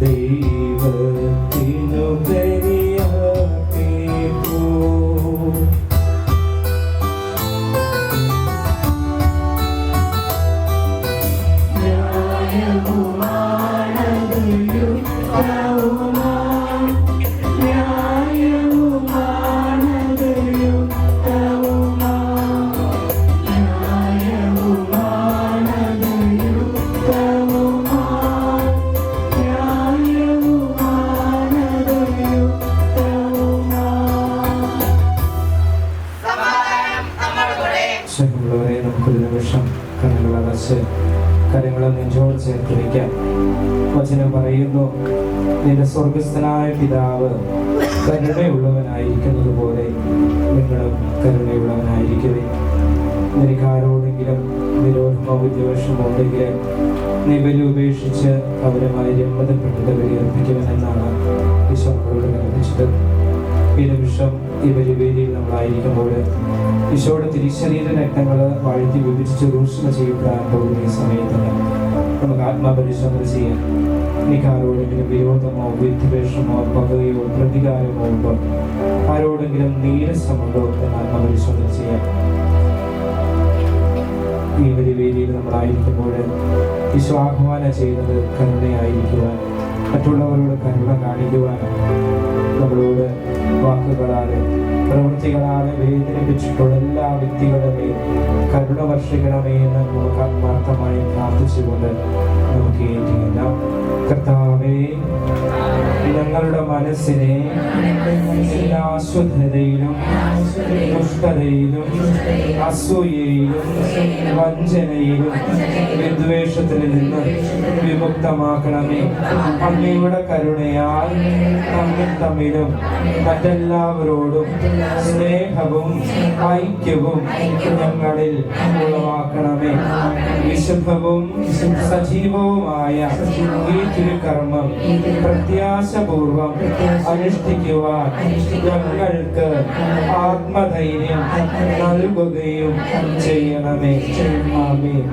ദൈവത്തിനു ബലിയർപ്പിപ്പൂ. സ്നേഹമുള്ളവരെ, നമുക്കൊരു നിമിഷം കണ്ണുകളടച്ച് കരങ്ങളെ നെഞ്ചോട് ചേർത്ത് വയ്ക്കാം. വചനം പറയുന്നു, നിന്റെ സ്വർഗസ്ഥനായ പിതാവ് കരുണയുള്ളവനായിരിക്കുന്നത് പോലെ നിങ്ങളും കരുണയുള്ളവനായിരിക്കുവേ. നിനക്കാരോടെങ്കിലും വിരോധമോ വിദ്വേഷമോ ഉണ്ടെങ്കിൽ നീ ബലി ഉപേക്ഷിച്ച് അവരുമായി രമ്പതപ്പെട്ടത് ബലിയർപ്പിക്കുമെന്നാണ് ഈശോ നമ്മളോട് കൽപ്പിച്ചത്. ഈ നിമിഷം ഈ ബലിവേദിയിൽ നമ്മളായിരിക്കുമ്പോൾ ഈശോയുടെ തിരിശരീര രക്തങ്ങൾ വാഴ്ത്തി വിഭജിച്ച് രൂക്ഷണ ചെയ്യപ്പെടാൻ പോകുന്ന ഈ സമയത്ത് നമുക്ക് ആത്മപരിശോധന ചെയ്യാം. എനിക്ക് ആരോടെങ്കിലും വിരോധമോ വിദ്വേഷമോ പകയോ പ്രതികാരമോ ഉണ്ടോ? ആരോടെങ്കിലും നീരസമുണ്ടോ എന്ന് ആത്മപരിശോധന ചെയ്യാം. ഈ വലിയ വേദിയിൽ നമ്മളായിരിക്കുമ്പോൾ ഈശോ ആഹ്വാനം ചെയ്യുന്നത് കരുണയായിരിക്കുവാൻ, മറ്റുള്ളവരോട് കരുണ കാണിക്കുവാനും, നമ്മളോട് വാക്കുകളാലെ പ്രവൃത്തികളാലെ വേദനിപ്പിച്ചിട്ടുള്ള എല്ലാ വ്യക്തികളുടെയും കരുണ വർഷിക്കണമേ എന്ന് നമുക്ക് ആത്മാർത്ഥമായി പ്രാർത്ഥിച്ചുകൊണ്ട് നമുക്ക് ഏറ്റുകെല്ലാം. കർത്താവേ, ഞങ്ങളുടെ മനസ്സിനെ എല്ലാ അശുദ്ധതയിലും ദുഷ്ടതയിലും അസൂയയിലും വഞ്ചനയിലും വിദ്വേഷത്തിൽ നിന്ന് വിമുക്തമാക്കണമേ. അങ്ങയുടെ കരുണയാൽ നമ്മിൽ തമ്മിലും മറ്റെല്ലാവരോടും സ്നേഹവും ഐക്യവും ഞങ്ങളിൽ ഉളവാക്കണമേ. വിശുദ്ധവും സജീവവുമായ ഈ തിരുക്കർമ്മം പ്രത്യാശപൂർവം അനുഷ്ഠിക്കുവാൻ ഞങ്ങൾക്ക് ആത്മധൈര്യം നൽകുകയും ചെയ്യണമേ. ആമേൻ.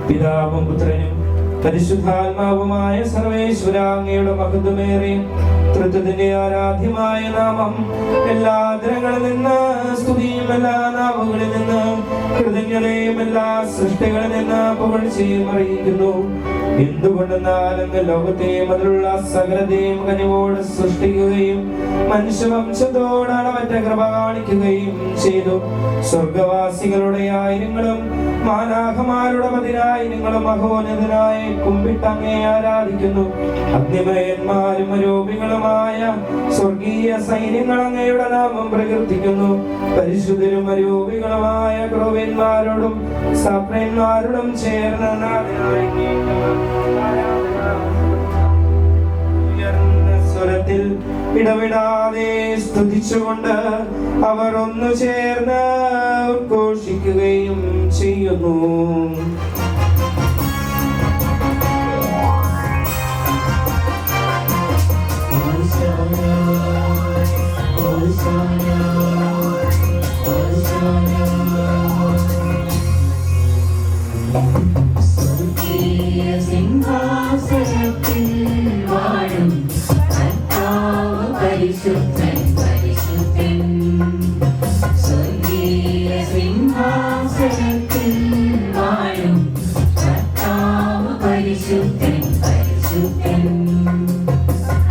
പിതാവും പുത്രനും പരിശുദ്ധാത്മാവുമായ സർവേശ്വര, അങ്ങയുടെ മഹത്വമേറിയ തൃത്വത്തിന്റെ ആരാധ്യമായ നാമം എല്ലാ ആദരങ്ങളിൽ നിന്ന് സ്തുതിയും എല്ലാ നാവുകളിൽ നിന്ന് കൃതജ്ഞതയും എല്ലാ സൃഷ്ടികളിൽ നിന്ന് പുകഴ്ചയും അറിയിക്കുന്നു. എന്തുകൊണ്ടെന്നാൽ അങ്ങ് ലോകത്തെയും അതിലുള്ള സകലത്തെയും കനിവോട് സൃഷ്ടിക്കുകയും മനുഷ്യവംശത്തോട് അളവറ്റ കൃപ കാണിക്കുകയും ചെയ്തു. സ്വർഗവാസികളുടെ ആയിരങ്ങളും മാലാഖമാരുടെ പതിനായിരങ്ങളും മഹോന്നതനായി കുമ്പിട്ടങ്ങേ ആരാധിക്കുന്നു. അഗ്നിമയന്മാരും അരൂപികളുമായ സ്വർഗീയ സൈന്യങ്ങൾ അങ്ങയുടെ നാമം പ്രകീർത്തിക്കുന്നു. പരിശുദ്ധരും അരൂപികളുമായ ക്രോവ്യന്മാരോടും സപ്രന്മാരോടും ചേർന്ന് ഉയർന്ന സ്വരത്തിൽ ഇടവിടാതെ സ്തുതിച്ചുകൊണ്ട് അവർ ഒന്നു ചേർന്ന് ഉദ്ഘോഷിക്കുകയും ചെയ്യുന്നു. സിംഹാസനത്തിൽ വാഴും കർത്താവ് പരിശുദ്ധൻ പരിശുദ്ധൻ. സ്വർഗീയ സിംഹാസനത്തിൽ വാഴും കർത്താവ് പരിശുദ്ധൻ പരിശുദ്ധൻ.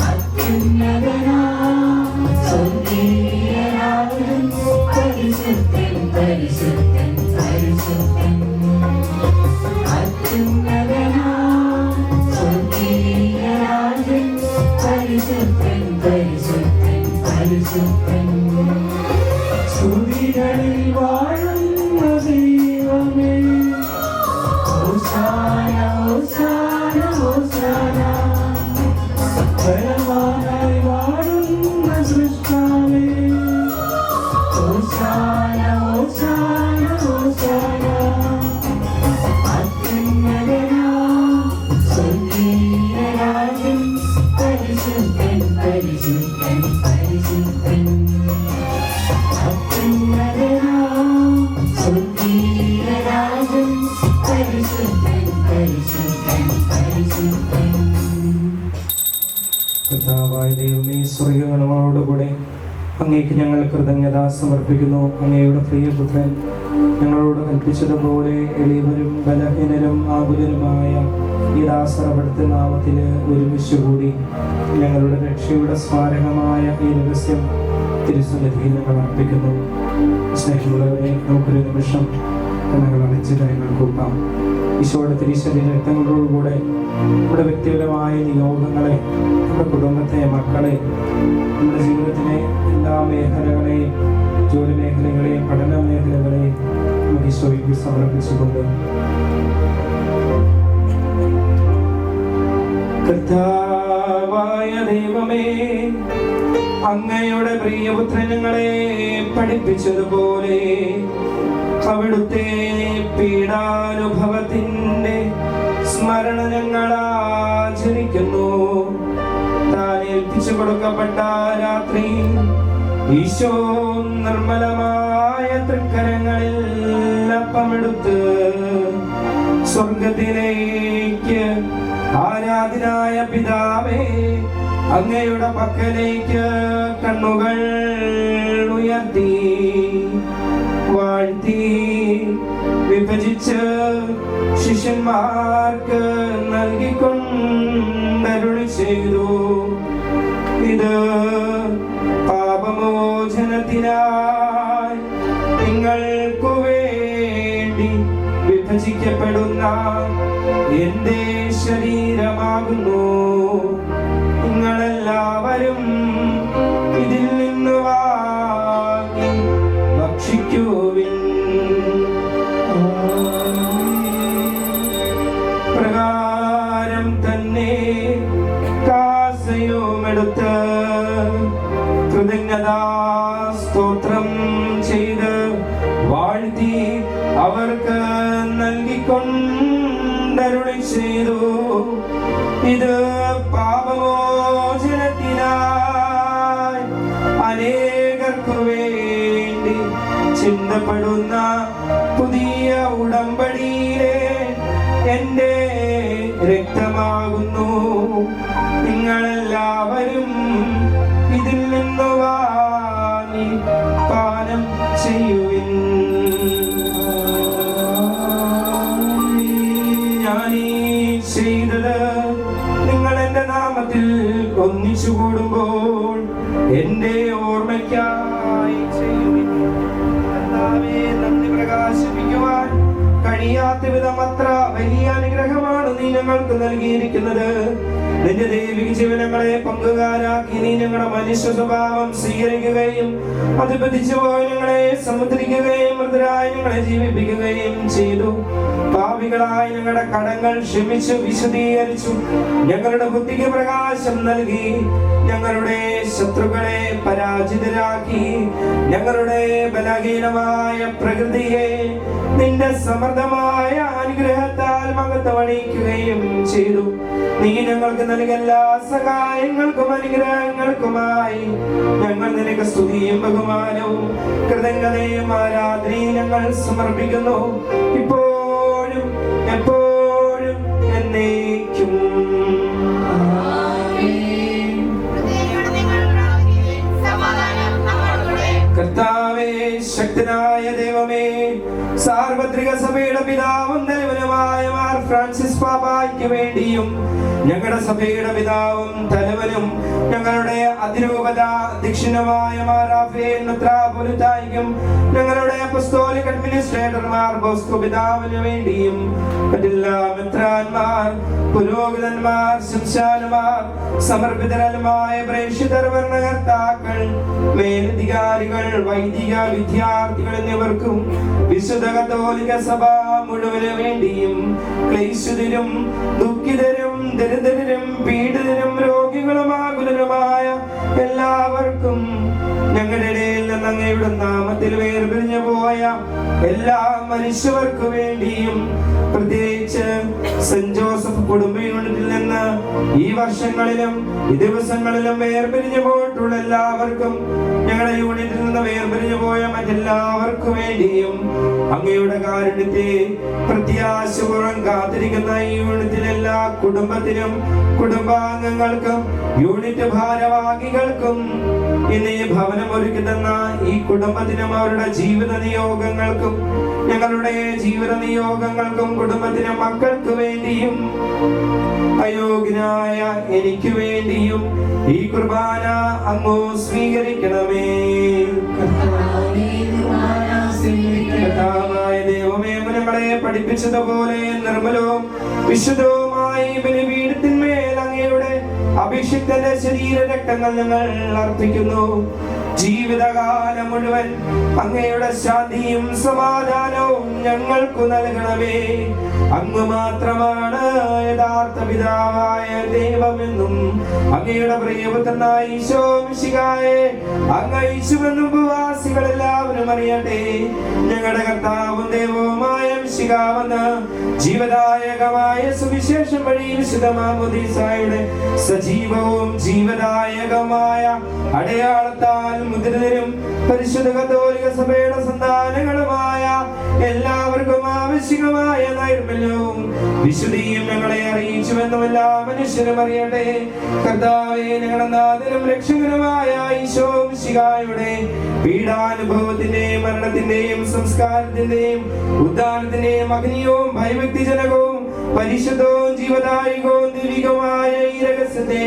അത്യുന്നതനാം സ്വർഗീയനാഥൻ പരിശുദ്ധൻ പരിശുദ്ധൻ പരിശുദ്ധൻ. അത്യുന്നതനാം സ്വർഗീയനാഥൻ പരിശുദ്ധൻ പരിശുദ്ധൻ പരിശുദ്ധൻ. സ്തുതികളിൽ വാഴുന്ന ദൈവമേ, ഹോശാന ഹോശാന ഹോശാന. ബലവാനായി വാഴുന്ന സൃഷ്ടാവേ, ഹോശാന ഹോശാന ഹോശാന. അത്യുന്നതനാം സ്വർഗീയനാഥൻ പരിശുദ്ധൻ പരിശുദ്ധൻ പരിശുദ്ധൻ. അത്യുന്നതനാം സ്വർഗീയനാഥൻ പരിശുദ്ധൻ പരിശുദ്ധൻ പരിശുദ്ധൻ. കർത്താവായ ദൈവമേ, സ്വർഗ്ഗങ്ങളോടുകൂടെ അങ്ങേക്ക് ഞങ്ങൾ കൃതജ്ഞത സമർപ്പിക്കുന്നു. അങ്ങയുടെ പ്രിയപുത്രൻ ഞങ്ങളോട് കൽപ്പിച്ചതുപോലെ എളിയവരും ബലഹീനരും ആകുലരുമായ ഈ ദാസറവിടുത്തെ നാമത്തിൽ ഒരുമിച്ചുകൂടി ഞങ്ങളുടെ രക്ഷയുടെ സ്മാരകമായ ഈ രഹസ്യം തിരുസന്നിധിയിൽ ഞങ്ങൾ അർപ്പിക്കുന്നു. സ്നേഹമുള്ളവരെ, നമുക്കൊരു നിമിഷം ഞങ്ങൾ അടച്ച് കാര്യങ്ങൾ കൂട്ടാം. ഈശോയുടെ തിരിച്ചറിയ രക്തങ്ങളോടുകൂടെ നമ്മുടെ വ്യക്തിപരമായ നിയോഗങ്ങളെ, നമ്മുടെ കുടുംബത്തെ, മക്കളെ, നമ്മുടെ ജീവിതത്തിലെ എല്ലാ മേഖലകളെയും, ജോലി മേഖലകളെയും പഠന മേഖലകളെയും നമുക്ക് ഈശോയ്ക്ക് സമർപ്പിച്ചുകൊണ്ട് കർത്താവായ ദൈവമേ, അങ്ങയുടെ പ്രിയപുത്രൻ ഞങ്ങളെ പഠിപ്പിച്ചതുപോലെ അവിടുത്തെ പീഡാനുഭവത്തിന്റെ സ്മരണ ഞങ്ങൾ ആചരിക്കുന്നു. താൻ ഏൽപ്പിച്ചു കൊടുക്കപ്പെട്ട രാത്രി ഈശോ നിർമ്മലമായ തൃക്കരങ്ങളിൽ അപ്പമെടുത്ത് സ്വർഗത്തിലേക്ക്. ആരാധനായ പിതാവേ, അങ്ങയുടെ പക്കലേക്ക് കണ്ണുകൾ ഉയർത്തി വാഴ്ത്തി വിഭജിച്ച് ശിഷ്യന്മാർക്ക് നൽകിക്കൊണ്ടരുളി ചെയ്തു. ഇത് പാപമോചനത്തിനായി നിങ്ങൾക്കു വേണ്ടി വിഭജിക്കപ്പെടുന്ന എന്റെ ശരീരമാകുന്നു. നിങ്ങളെല്ലാവരും ഇതിൽ നിന്ന് വാങ്ങി ഭക്ഷിക്കുവിൻ. പ്രകാരം തന്നെ കാസയുമെടുത്ത് കൃതജ്ഞതാ സ്തോത്രം ചെയ്ത് വാഴ്ത്തി അവർക്ക് നൽകിക്കൊണ്ടരുളി ചെയ്തു. ഇത് പാപമോചനത്തിനായി അനേകർക്കു വേണ്ടി ചിന്തപ്പെടുന്ന പുതിയ ഉടമ്പടിയിലെ എന്റെ രക്തമാകുന്നു. നിങ്ങളെല്ലാവരും ഇതിൽ നിന്ന് വാങ്ങി പാനം ചെയ്യുവിൻ. ഞാനീ ചെയ്തത് നിങ്ങൾ എന്റെ നാമത്തിൽ ഒന്നിച്ചു കൂടുമ്പോൾ എന്റെ ഓർമ്മയ്ക്കായി ചെയ്യുവിൻ. കർത്താവേ, നന്ദി പ്രകാശിപ്പിക്കുവാൻ കഴിയാത്ത വിധം അത്ര വലിയ അനുഗ്രഹമാണ് നീ ഞങ്ങൾക്ക് നൽകിയിരിക്കുന്നത്. നിന്റെ ദൈവിക ജീവനങ്ങളെ പങ്കുകാരാക്കി നീ ഞങ്ങളുടെ മനുഷ്യ സ്വഭാവം സ്വീകരിക്കുകയും അധിപതിച്ചു പോയി ഞങ്ങളെ സമുദ്രിക്കുകയും മൃതരായി ഞങ്ങളെ ജീവിപ്പിക്കുകയും ചെയ്തു. പാപികളായ ഞങ്ങളുടെ കടങ്ങൾ ക്ഷമിച്ചു വിശദീകരിച്ചു. ഞങ്ങളുടെ ബുദ്ധിക്ക് പ്രകാശം നൽകി. ഞങ്ങളുടെ ശത്രുക്കളെ പരാജിതരാക്കി. ഞങ്ങളുടെ ബലഹീനമായ പ്രകൃതിയെ നിന്റെ സമൃദ്ധമായ അനുഗ്രഹത്താൽ മകത്തവണിക്കുകയും ചെയ്തു. നീ ഞങ്ങൾക്ക് നൽകിയ എല്ലാ സഹായങ്ങൾക്കും അനുഗ്രഹങ്ങൾക്കുമായി ഞങ്ങൾ നിനക്ക് സ്തുതിയും ബഹുമാനവും കൃതജ്ഞതയും ആരാധനയും ഞങ്ങൾ സമർപ്പിക്കുന്നു. ഇപ്പോഴും എപ്പോഴും എന്നേക്കും. കർത്താവേ, ശക്തനായ ദൈവമേ, സാർവത്രിക സഭയുടെ പിതാവും തലവനുമായ മാർ ഫ്രാൻസിസ് പാപ്പായ്ക്ക് വേണ്ടിയും ഞങ്ങളുടെ സഭയുടെ പിതാവും തലവനും ഞങ്ങളുടെ അതിരൂപത അധ്യക്ഷനുമായ മാർ റാഫേൽ മെത്രാപ്പൊലീത്തായ്ക്കും ഞങ്ങളുടെ അപ്പസ്തോലിക് അഡ്മിനിസ്ട്രേറ്റർമാർ ബോസ്കോ പിതാവിന് വേണ്ടിയും മറ്റെല്ലാ മെത്രാന്മാർ, പുരോഹിതന്മാർ, ശംശാനമാർ, സമർപ്പിതരമായ പ്രേക്ഷിതർ, ഭരണകർത്താക്കൾ, മേലധികാരികൾ, വൈദിക വിദ്യാർത്ഥികൾ എന്നിവർക്കും വിശുദ്ധ കത്തോലിക്ക സഭ മുഴുവന് വേണ്ടിയും ക്ലേശിതരും ദുഃഖിതരും ദരിദ്രരും പീഡിതരും രോഗികളും ആകുലരുമായ എല്ലാവർക്കും ഞങ്ങളുടെ ഇടയിൽ നിന്ന് അങ്ങയുടെ നാമത്തിൽ വേർപിരിഞ്ഞു പോയ എല്ലാ മനുഷ്യർക്കു വേണ്ടിയും പ്രത്യേകിച്ച് സെന്റ് ജോസഫ് കുടുംബ യൂണിറ്റിൽ നിന്ന് ഈ വർഷങ്ങളിലും ഈ ദിവസങ്ങളിലും വേർപിരിഞ്ഞു പോയിട്ടുള്ള എല്ലാവർക്കും ഞങ്ങളുടെ യൂണിറ്റിൽ നിന്ന് വേർപിരിഞ്ഞു പോയ മറ്റെല്ലാവർക്കും വേണ്ടിയും അങ്ങയുടെ കാരുണ്യത്തെ പ്രത്യാശപൂർവ്വം കാത്തിരിക്കുന്ന ഈ യൂണിറ്റിലെ എല്ലാ കുടുംബത്തിനും കുടുംബാംഗങ്ങൾക്കും യൂണിറ്റ് ഭാരവാഹികൾക്കും ഇന്ന് ഈ ഭവനം ഒരുക്കി തന്ന ഈ കുടുംബത്തിനും അവരുടെ ജീവിത നിയോഗങ്ങൾക്കും ഞങ്ങളുടെ ജീവിത നിയോഗങ്ങൾക്കും കുടുംബത്തിനും മക്കൾക്ക് വേണ്ടിയും അയോഗ്യനായ എനിക്ക് വേണ്ടിയും ഈ കുർബാന അങ്ങ് സ്വീകരിക്കണമേ. കർത്താവായ ദൈവമേ, ഞങ്ങളെ പഠിപ്പിച്ചതുപോലെ നിർമ്മലവും വിശുദ്ധവുമായി ബലിപീഠത്തിന്മേൽ അങ്ങയുടെ അഭിഷിക്തന്റെ ശരീര രക്തങ്ങൾ ഞങ്ങൾ അർപ്പിക്കുന്നു. ജീവിതകാലം മുഴുവൻ അങ്ങയുടെ ശാന്തിയും സമാധാനവും ഞങ്ങൾക്കു നൽകണമേ. അങ്ങ് മാത്രമാണ് യഥാർത്ഥ പിതാവായ ദൈവമെന്നും അങ്ങയുടെ പ്രിയപുത്രനായ ഈശോ മിശിഹായെ അങ്ങ് അയച്ചുവെന്നും ഉപവാസികൾ എല്ലാവരും അറിയട്ടെ. ഞങ്ങളുടെ കർത്താവും ദൈവവുമായ മിശിഹാവെന്ന് ജീവദായകമായ സുവിശേഷം വഴി വിശുദ്ധ മാമോദീസായുടെ സജീവവും ജീവദായകമായ അടയാളത്താൽ മുദ്രിതരും പരിശുദ്ധ കത്തോലിക്ക സഭയുടെ സന്താനങ്ങളുമായ എല്ലാവർക്കും മാനസികമായ നൈർമല്യവും വിശുദ്ധിയും ഞങ്ങളെ അറിയിച്ചുവെന്നും എല്ലാ മനുഷ്യരും അറിയട്ടെ. കർത്താവേ, ഞങ്ങളുടെ നാഥനും രക്ഷകനുമായ ഈശോ മിശിഹായുടെ പീഡാനുഭവത്തിന്റെയും മരണത്തിന്റെയും സംസ്കാരത്തിന്റെയും ഉദ്ധാനത്തിന്റെയും അഗ്നിയവും ഭയഭക്തിജനകവും പരിശുദ്ധവും ജീവദായകവും ദൈവികമായ ഈ രഹസ്യത്തെ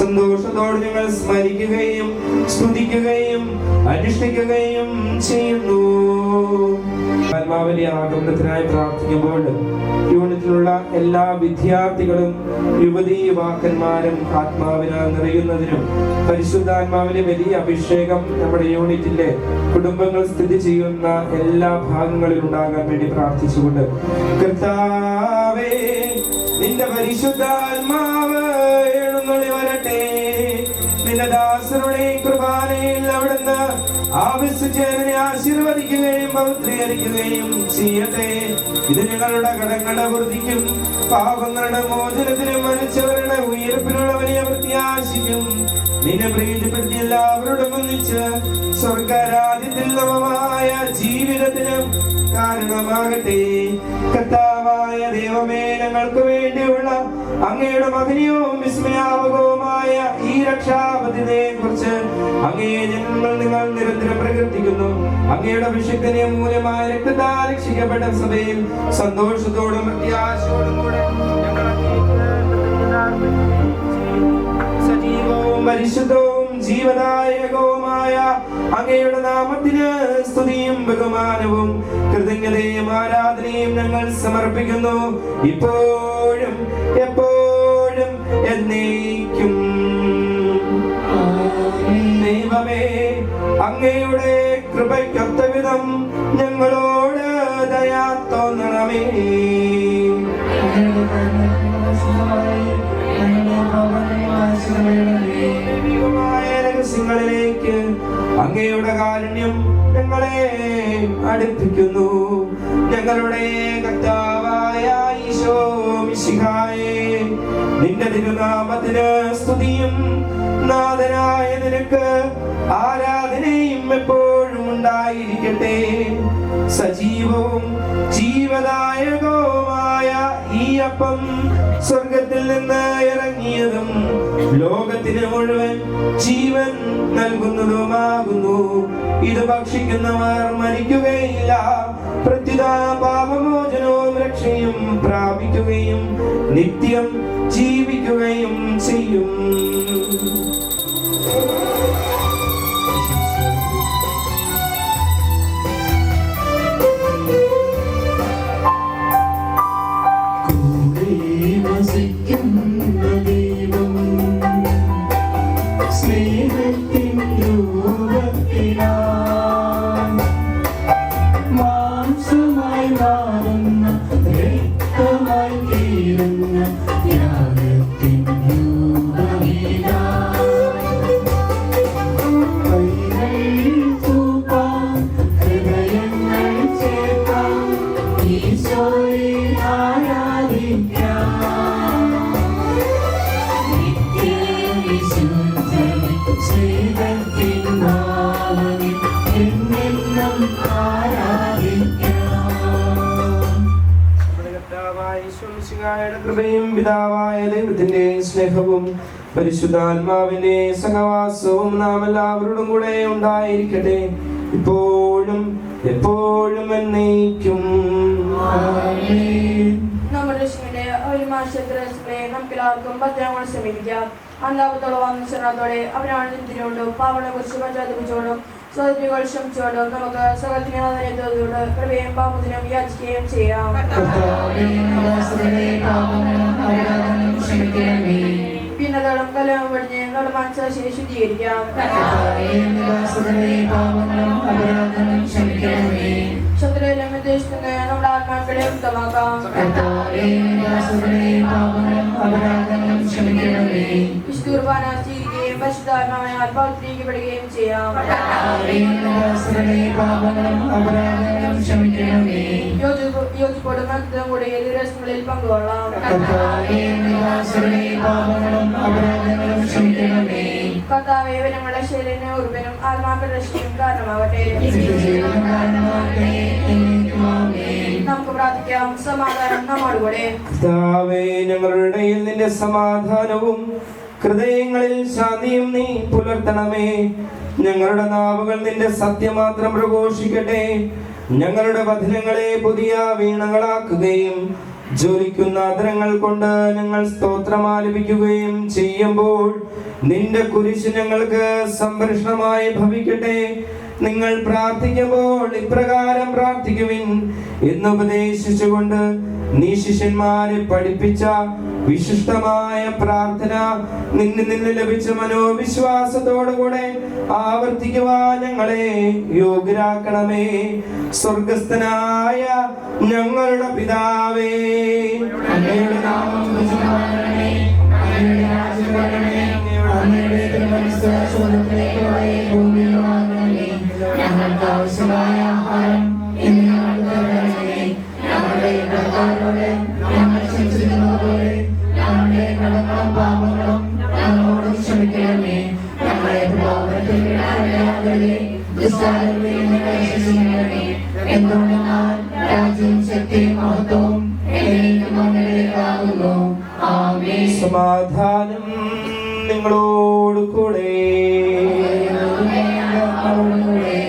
സന്തോഷത്തോടെ ഞങ്ങൾ സ്മരിക്കുകയും സ്തുതിക്കുകയും അനുഷ്ഠിക്കുകയും ചെയ്യുന്നു. ആത്മാവിന്റെ ആഗമനത്തിനായി പ്രാർത്ഥിക്കുമ്പോൾ യൂണിറ്റിലുള്ള എല്ലാ വിദ്യാർത്ഥികളും യുവതീ യുവാക്കന്മാരും ആത്മാവിനാൽ നിറയുന്നതിനും പരിശുദ്ധാത്മാവിന്റെ വലിയ അഭിഷേകം നമ്മുടെ യൂണിറ്റിലെ കുടുംബങ്ങൾ സ്ഥിതി ചെയ്യുന്ന എല്ലാ ഭാഗങ്ങളിലും ഉണ്ടാകാൻ വേണ്ടി പ്രാർത്ഥിച്ചുകൊണ്ട്, കർത്താവേ, നിന്റെ പരിശുദ്ധാത്മാവ് എഴുന്നള്ളി വരട്ടെ. നിന്റെ ദാസരുടെ കൃപാനയിൽ അവിടുന്ന് ആവശ്യചേരനെ ആശീർവദിക്കുകയും പവിത്രീകരിക്കുകയും ചെയ്യട്ടെ. ഇത് ഞങ്ങളുടെ കടങ്ങളുടെ വൃദ്ധിക്കും പാപങ്ങളുടെ മോചനത്തിനും മരിച്ചവരുടെ ഉയർപ്പിനുള്ള വലിയ പ്രത്യാശിക്കും നിന്നെ പ്രീതിപ്പെടുത്തി എല്ലാവരോടും ഒന്നിച്ച് സ്വർഗരാജ്യത്തിൽ നവമായ ജീവിതത്തിനും കാരണമാകട്ടെ. കർത്താവായ ദൈവമേ, ഞങ്ങൾക്ക് വേണ്ടിയുള്ള അങ്ങയുടെ മഹനീയവും വിസ്മയാവകവുമായ ഈ രക്ഷാപദ്ധതിയെ കുറിച്ച് നിങ്ങൾ നിരന്തരം പ്രകീർത്തിക്കുന്നു. അങ്ങയുടെ അഭിഷേകത്തിന് മൂലമായ രക്തത്താൽ രക്ഷിക്കപ്പെട്ട സഭയിൽ സന്തോഷത്തോടും പ്രത്യാശയോടും കൂടെ സജീവവും പരിശുദ്ധവും ജീവദായകവുമായ അങ്ങയുടെ നാമത്തിന് സ്തുതിയും ബഹുമാനവും കൃതജ്ഞതയും ആരാധനയും ഞങ്ങൾ സമർപ്പിക്കുന്നു, ഇപ്പോഴും എപ്പോഴും എന്നേക്കും. ദൈവമേ, അങ്ങയുടെ കൃപയ്ക്കൊത്ത വിധം ഞങ്ങളോട് ദയ തോന്നണമേ. രഹസ്യങ്ങളിലേക്ക് അങ്ങയുടെ കാരുണ്യം ഞങ്ങളെ അടുപ്പിക്കുന്നു. ഞങ്ങളുടെ കർത്താവായ ഈശോ മിശിഹായേ, നിന്റെ തിരുനാമത്തിന് സ്തുതിയും നാഥനായ നിനക്ക് ആരാധനയും എപ്പോഴും ഉണ്ടായിരിക്കട്ടെ. സജീവവും ജീവദായകവുമായ ഈ അപ്പം സ്വർഗത്തിൽ നിന്ന് ഇറങ്ങിയതും ലോകത്തിന് മുഴുവൻ ജീവൻ നൽകുന്നതുമാകുന്നു. ഇത് ഭക്ഷിക്കുന്നവർ മരിക്കുകയില്ല, പ്രത്യുത പാപമോചനവും രക്ഷയും പ്രാപിക്കുകയും നിത്യം ജീവിക്കുകയും ചെയ്യും. കൃപയും പിതാവായ ദൈവത്തിന്റെ സ്നേഹവും പരിശുദ്ധാത്മാവിന്റെ സഹവാസവും നാം എല്ലാവരോടും കൂടെ ഉണ്ടായിരിക്കട്ടെ, ഇപ്പോഴും എപ്പോഴും എന്നേക്കും. നമ്മുടെ ഒരു മാസത്തിലെ നമുക്ക് എല്ലാവർക്കും ഭദ്രങ്ങൾ ശ്രമിക്കാം. അന്താപത്തോളം വംശത്തോടെ അവരാണ് ചിന്തിച്ചുകൊണ്ടും പാവങ്ങളെ കുറിച്ച് പശ്ചാത്തപിച്ചുകൊണ്ടും സ്വതന്ത്രകൾ ശ്രമിച്ചുകൊണ്ടും നമുക്ക് സകലത്തിനോട് കൃപയും പാപത്തിനും യാചിക്കുകയും ചെയ്യാം. ഭിന്നതകളും കലവും പഠിഞ്ഞ് നമ്മുടെ മനസ്സാക്ഷിയെ ശുദ്ധീകരിക്കാം. ശത്രുവിലും ഉദ്ദേശിക്കുന്ന നമ്മുടെ ആത്മാക്കളെ ഉത്തമാക്കാം. വിശുദ്ധുർബാന സ്വീകരിക്കുകയും പരിശുദ്ധാത്മാവിനാൽ പവിത്രീകരിക്കപ്പെടുകയും ചെയ്യാം. യോജിപ്പോടും മന്ത്രം കൂടി രസങ്ങളിൽ പങ്കുകൊള്ളാം. കർത്താവേ, നമ്മുടെ ശരീരത്തിന് ഉറപ്പിനും ആത്മാക്കളുടെ രക്ഷയും കാരണമാവട്ടെ. നമുക്ക് പ്രാർത്ഥിക്കാം. സമാധാനം നമ്മോടുകൂടെ. കർത്താവേ, ഞങ്ങളുടെ ഇടയിൽ നിന്റെ സമാധാനവും ഹൃദയങ്ങളിൽ ശാന്തിയും നീ പുലർത്തണമേ. ഞങ്ങളുടെ നാവുകൾ നിന്റെ സത്യം മാത്രം പ്രഘോഷിക്കട്ടെ. ഞങ്ങളുടെ വചനങ്ങളെ പുതിയ വീണകളാക്കുകയും ജ്വലിക്കുന്ന അധരങ്ങൾ കൊണ്ട് ഞങ്ങൾ സ്തോത്രം ആലപിക്കുകയും ചെയ്യുമ്പോൾ നിന്റെ കുരിശ് ഞങ്ങൾക്ക് സംരക്ഷണമായി ഭവിക്കട്ടെ. നിങ്ങൾ പ്രാർത്ഥിക്കുമ്പോൾ ഇപ്രകാരം പ്രാർത്ഥിക്കുവിൻ എന്നുപദേശിച്ചുകൊണ്ട് നീ ശിഷ്യന്മാരെ പഠിപ്പിച്ച വിശിഷ്ടമായ പ്രാർത്ഥന നിന്ന് ലഭിച്ച മനോവിശ്വാസത്തോടുകൂടെ ആവർത്തിക്കുവാൻ ഞങ്ങളെ യോഗ്യരാക്കണമേ. സ്വർഗസ്ഥനായ ഞങ്ങളുടെ പിതാവേ, അങ്ങയുടെ നാമം പൂജിതമാകണമേ. അങ്ങയുടെ രാജ്യം വരണമേ. അങ്ങയുടെ തിരുമനസ്സ് സ്വർഗ്ഗത്തിലേക്കുള്ള ഭൂമിയിലുമാകണമേ. ഞങ്ങൾക്ക് ആവശ്യമായ ആഹാരം ഇന്ന് ഞങ്ങൾക്ക് തരണമേ. ഞങ്ങളുടെ കടക്കാരോട് ഞങ്ങൾ ക്ഷമിച്ചിരുന്നതുപോലെ ഞങ്ങളുടെ കടങ്ങളും പാപങ്ങളും ഞങ്ങളോട് ക്ഷമിക്കണമേ. ഞങ്ങളെ പ്രലോഭനത്തിൽ വീഴാതെ ദുഷ്ടാരൂപിയിൽ നിന്ന് രക്ഷിക്കണമേ. എന്തുകൊണ്ടെന്നാൽ രാജ്യവും ശക്തിയും മഹത്വവും എന്നേക്കും അങ്ങയുടേതാകുന്നു. ആമേൻ. സമാധാനം നിങ്ങളോട് കൂടെ.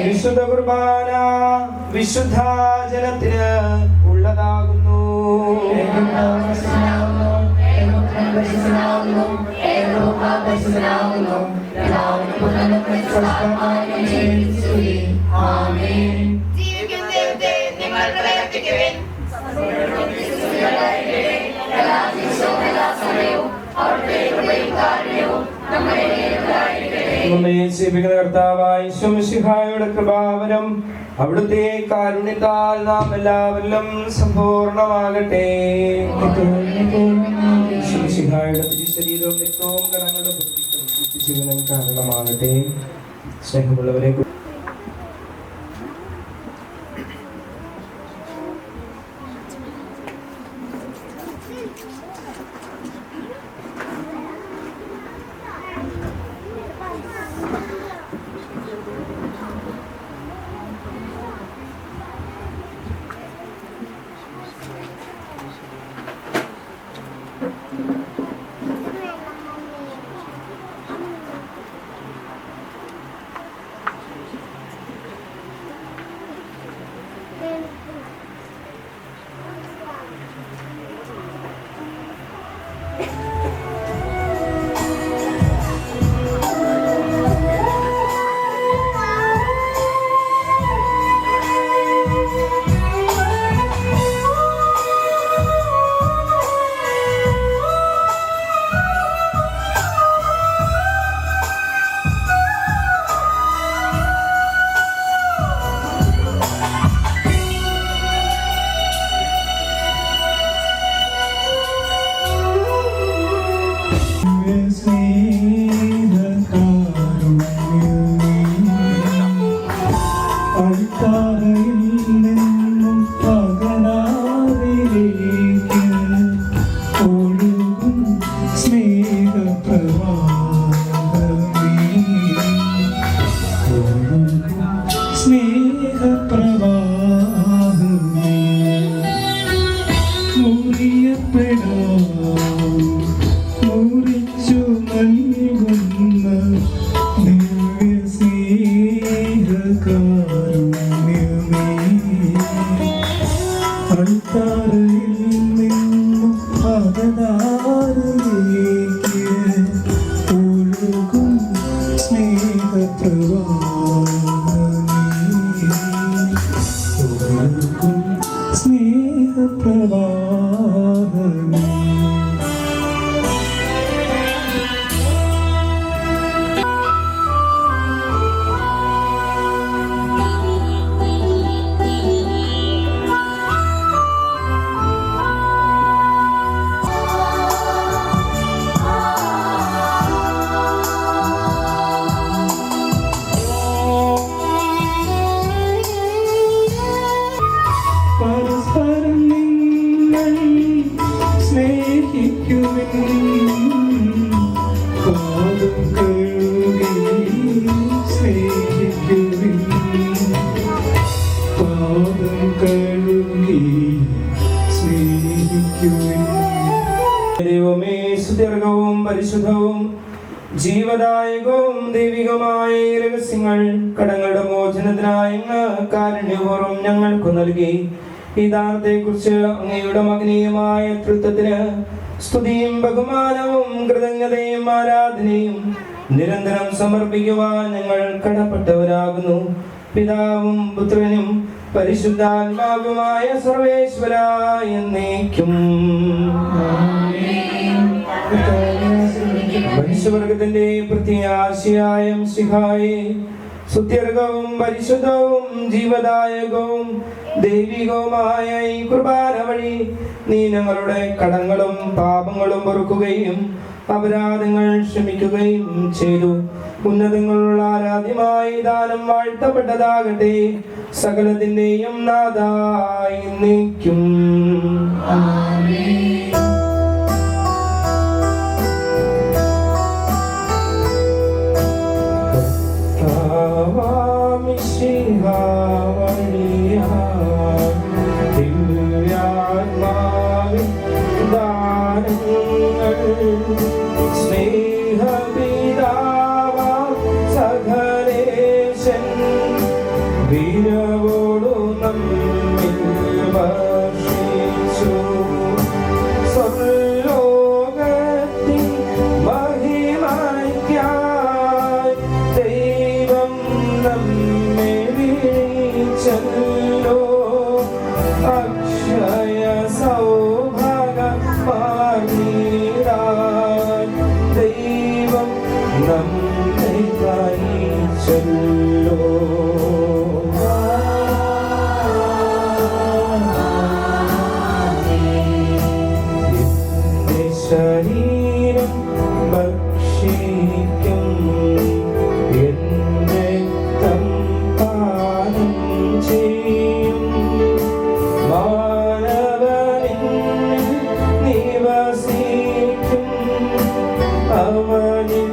വിശുദ്ധ കുർബാന വിശുദ്ധ ജനത്തിന് ഉള്ളതാകുന്നു. ജീവിക്കുന്ന ദൈവത്തെ നിങ്ങൾ പ്രവർത്തിക്കുവിൻ. നമ്മെ സേവിക്കുന്ന കർത്താവായ ഈശോമിശിഹായുടെ കൃപാവരം അവിടുത്തെ കാരുണ്യത്താൽ നാം എല്ലാവരിലും സമ്പൂർണ്ണമാകട്ടെ. ഈശോമിശിഹായുടെ തിരുശരീരവും രക്തവും കടങ്ങളുടെ ജീവനം കാരണമാകട്ടെ. സ്നേഹമുള്ളവരെ, പരിശുദ്ധവും ജീവദായകവും ദൈവികമായ ഈ രഹസ്യങ്ങൾ കടങ്ങളുടെ മോചനത്തിനായി അങ്ങ് കാരുണ്യപൂർവ്വം ഞങ്ങൾക്ക് നൽകി. ഈ ദാനത്തെക്കുറിച്ച് അങ്ങയുടെ മഹനീയമായ തൃത്വത്തിന് സ്തുതിയും ബഹുമാനവും കൃതജ്ഞതയും ആരാധനയും നിരന്തരം സമർപ്പിക്കുവാൻ ഞങ്ങൾ കടപ്പെട്ടവരാകുന്നു. പിതാവും പുത്രനും പരിശുദ്ധാത്മാവുമായ സർവേശ്വര എന്നേക്കും. മനുഷ്യവർഗത്തിന്റെ പ്രത്യാശയായ മിശിഹായേ, സുത്യർഹവും പരിശുദ്ധവും ജീവദായകവും ദൈവികവുമായ ഈ കുർബാന വഴി നീ ഞങ്ങളുടെ കടങ്ങളും പാപങ്ങളും പൊറുക്കുകയും അപരാധങ്ങൾ ക്ഷമിക്കുകയും ചെയ്തു. ഉന്നതങ്ങളുള്ള ആരാധ്യമായി ദാനം വാഴ്ത്തപ്പെട്ടതാകട്ടെ. സകലത്തിന്റെയും നാഥായി നിൽക്കും. വീരവോടു നമ്മിൽ വർഷിച്ചു സ്വർലോകത്തിൻ മഹിമയ്ക്കായി ദൈവം നമ്മെ വിളിച്ചല്ലോ. അക്ഷയ സൗഭാഗ്യമാർന്നിടാൻ ദൈവം നമ്മെ നയിച്ചല്ലോ. ശരീരം ഭക്ഷിക്കും എന്റെ രക്തം പാനം ചെയ്യും. മാനവനിൽ നിവസിക്കും, അവനിൽ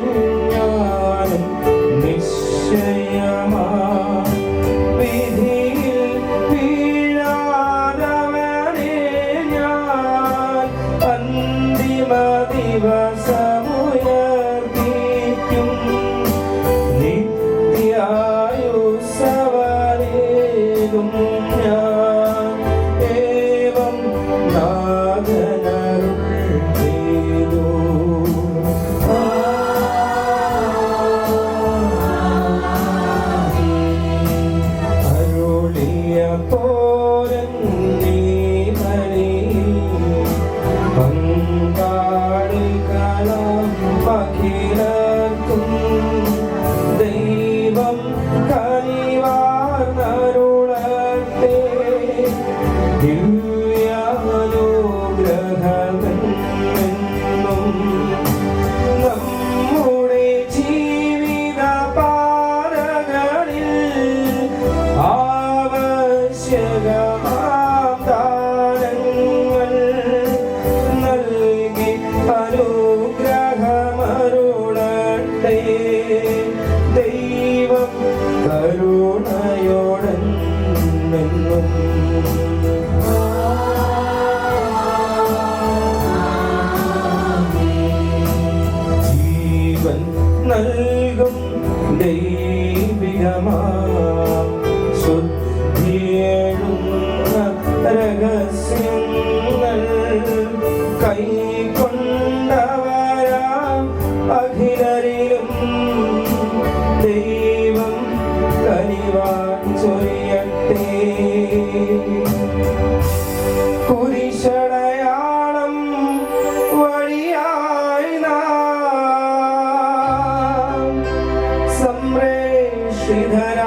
ഞാനും നിശ്ചയമാ. വിധിയിൽ വീഴാതവനെ ഞാൻ അന്തിമ ദിവസമുയർപ്പിക്കും. നിത്യായുസ്സവനേകും ഞാൻ ഏവം നാഥനരുൾ ചെയ്തു. അരുളിയ പോരൻ നീ മരി പങ്കാളികളാം അഖിലർക്കും ദൈവം കനിവാർന്നരുളട്ടെ. ദിവ്യാനുഗ്രഹമെന്നും നമ്മുടെ ജീവിത പാതകളിൽ ആവശ്യകമാം ദാനങ്ങൾ നൽകി അനുഗ്രഹമരുളട്ടെ. ദൈവം കരുണയോടെന്നും ജീവൻ നൽകും ദൈവികമാം ശുദ്ധിയേഴുന്ന രഹസ്യങ്ങൾ കൈക്കൊണ്ടവരാം അഖിലരിലും ദൈവം കനിവാൻ ചൊരിയട്ടെ. കുരിശടയാളം വഴിയായി നാം സംപ്രേഷിതരാ